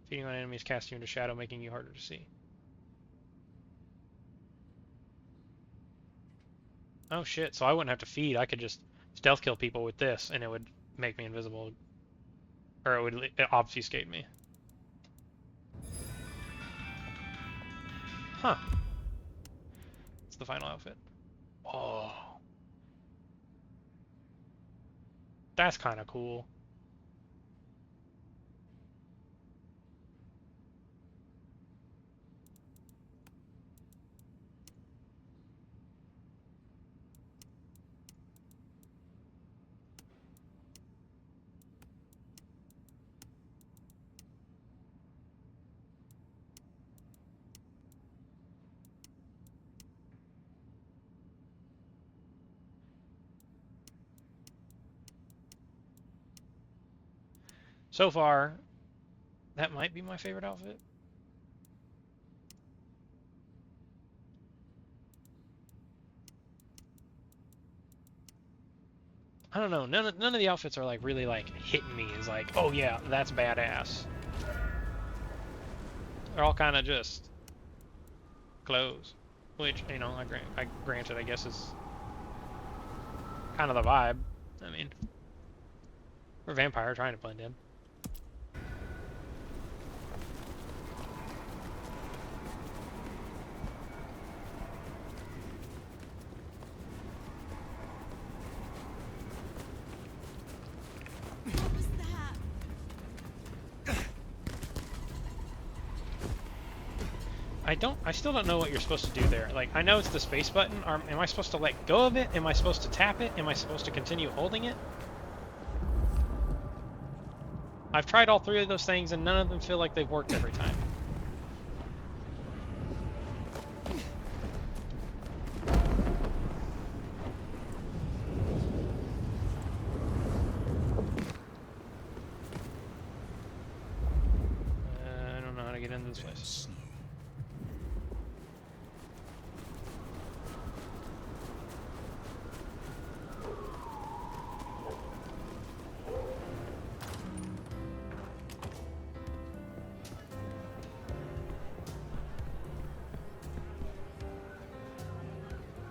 Feeding on enemies casts you into shadow, making you harder to see. Oh shit, so I wouldn't have to feed. I could just stealth kill people with this, and it would make me invisible. Or it would obfuscate me. Huh. It's the final outfit. Oh. That's kind of cool. So far, that might be my favorite outfit. I don't know. None of the outfits are like really like hitting me as like, oh yeah, that's badass. They're all kind of just clothes, which you know, I granted, I guess is kind of the vibe. I mean, we're a vampire trying to blend in. I still don't know what you're supposed to do there. Like, I know it's the space button. Am I supposed to let go of it? Am I supposed to tap it? Am I supposed to continue holding it? I've tried all three of those things and none of them feel like they've worked every time. I don't know how to get into this place.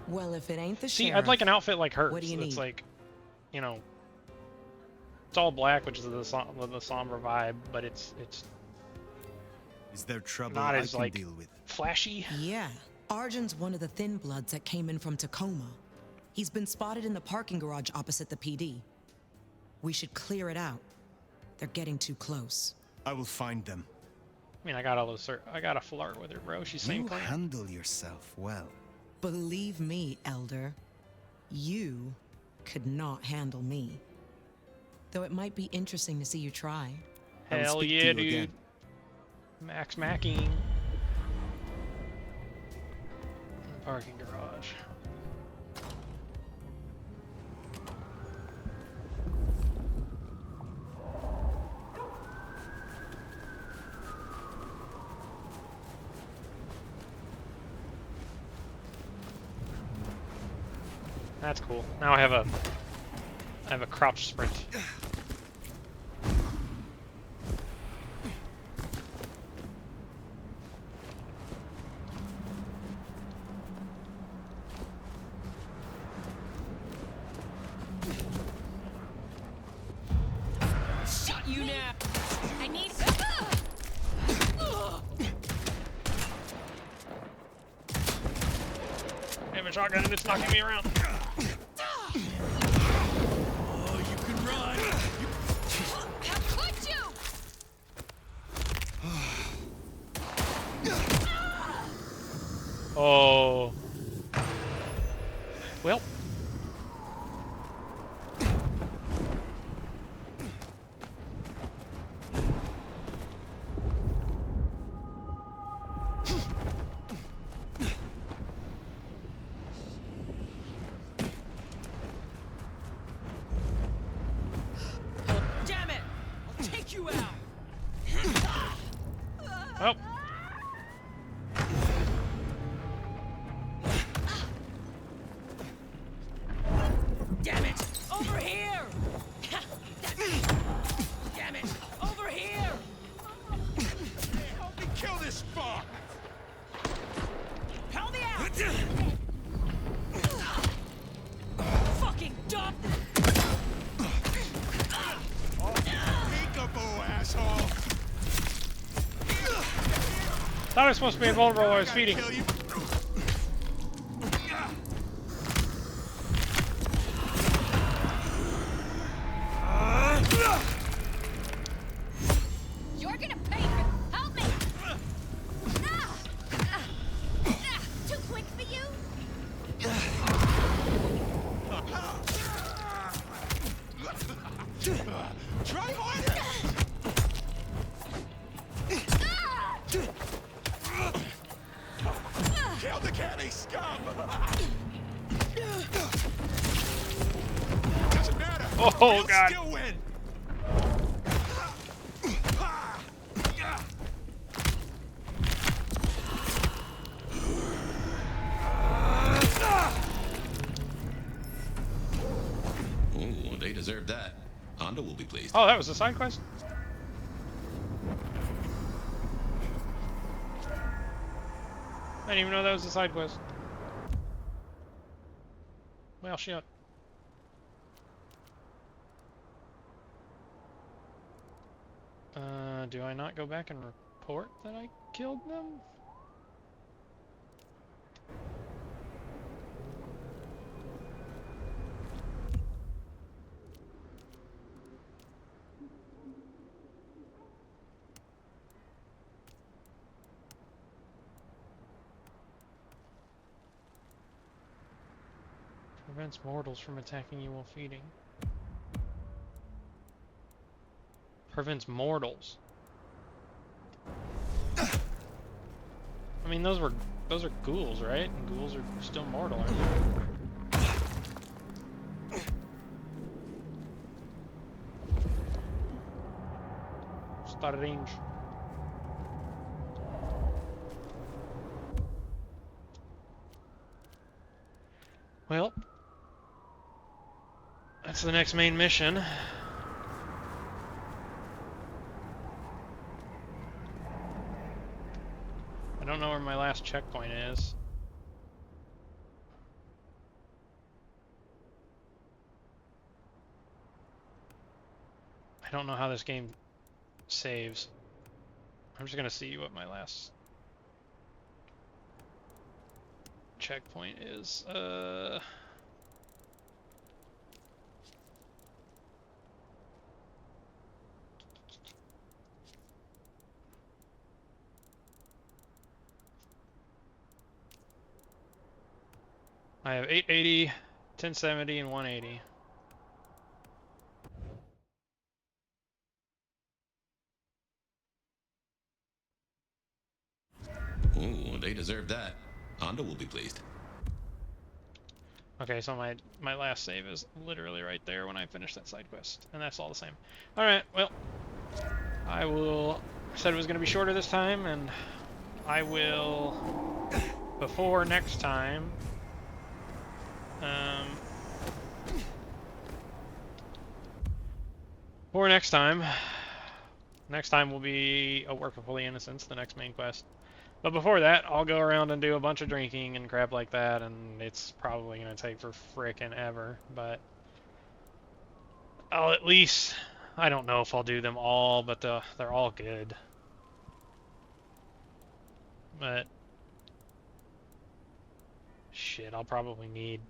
Well, if it ain't the See, sheriff, I'd like an outfit like hers. What do you It's need? like, you know, it's all black, which is the somber vibe, but it's Is there trouble not I as can like deal with? flashy. Yeah. Arjun's one of the Thin Bloods that came in from Tacoma. He's been spotted in the parking garage opposite the PD. We should clear it out. They're getting too close. I will find them. I mean, I gotta flirt with her, bro. She's same You clan. handle yourself well. Believe me, Elder, you could not handle me. Though it might be interesting to see you try. Hell yeah, dude. Max Macking. Parking garage. That's cool. Now I have a crouch sprint. Shut you now. I need. I have a shotgun and it's knocking me around. Oh, you can run. How could you? Oh. Well. Damn it! I'll take you out. Oh. Damn it! Over here! Damn it! Over here! Help me kill this fuck! Help me out! Fucking dump! Peekaboo, asshole! Thought I was supposed to be invulnerable while I was feeding. You're gonna pay for. Help me! Too quick for you? Try harder! Kill the canny scum! Doesn't matter! Oh, You'll God. still win! Ooh, they deserve that. Honda will be pleased. Oh, that was a side quest? I didn't even know that was a side quest. Well, shit. Do I not go back and report that I killed them? Prevents mortals from attacking you while feeding. Prevents mortals. I mean, those are ghouls, right? And ghouls are still mortal, aren't they? Start range. Well, that's the next main mission. I don't know where my last checkpoint is. I don't know how this game saves. I'm just gonna see what my last checkpoint is. I have 880, 1070, and 180. Ooh, they deserve that. Honda will be pleased. Okay, so my last save is literally right there when I finish that side quest, and that's all the same. Alright, well, I said it was going to be shorter this time, and I will, before next time, For next time. Next time will be A Work of Holy Innocence, the next main quest. But before that, I'll go around and do a bunch of drinking and crap like that, and it's probably going to take for frickin' ever, but I'll at least, I don't know if I'll do them all, but they're all good. But, shit, I'll probably need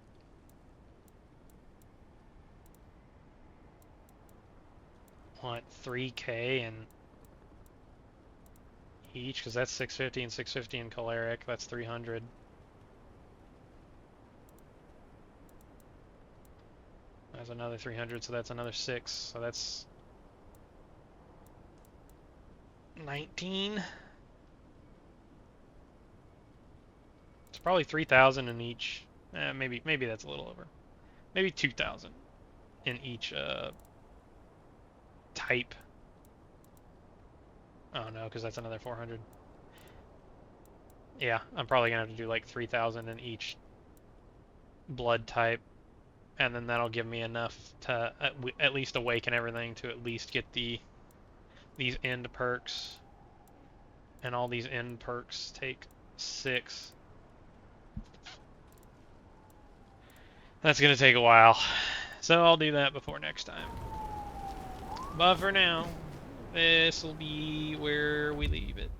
what, 3K and each, because that's 650 and 650 in Choleric, that's 300. That's another 300, so that's another 6, so that's 19. It's probably 3,000 in each. Maybe that's a little over. Maybe 2,000 in each type. Oh no, because that's another 400. Yeah, I'm probably gonna have to do like 3,000 in each blood type, and then that'll give me enough to at least awaken everything to at least get these end perks. And all these end perks take 6. That's gonna take a while, so I'll do that before next time. But for now, this will be where we leave it.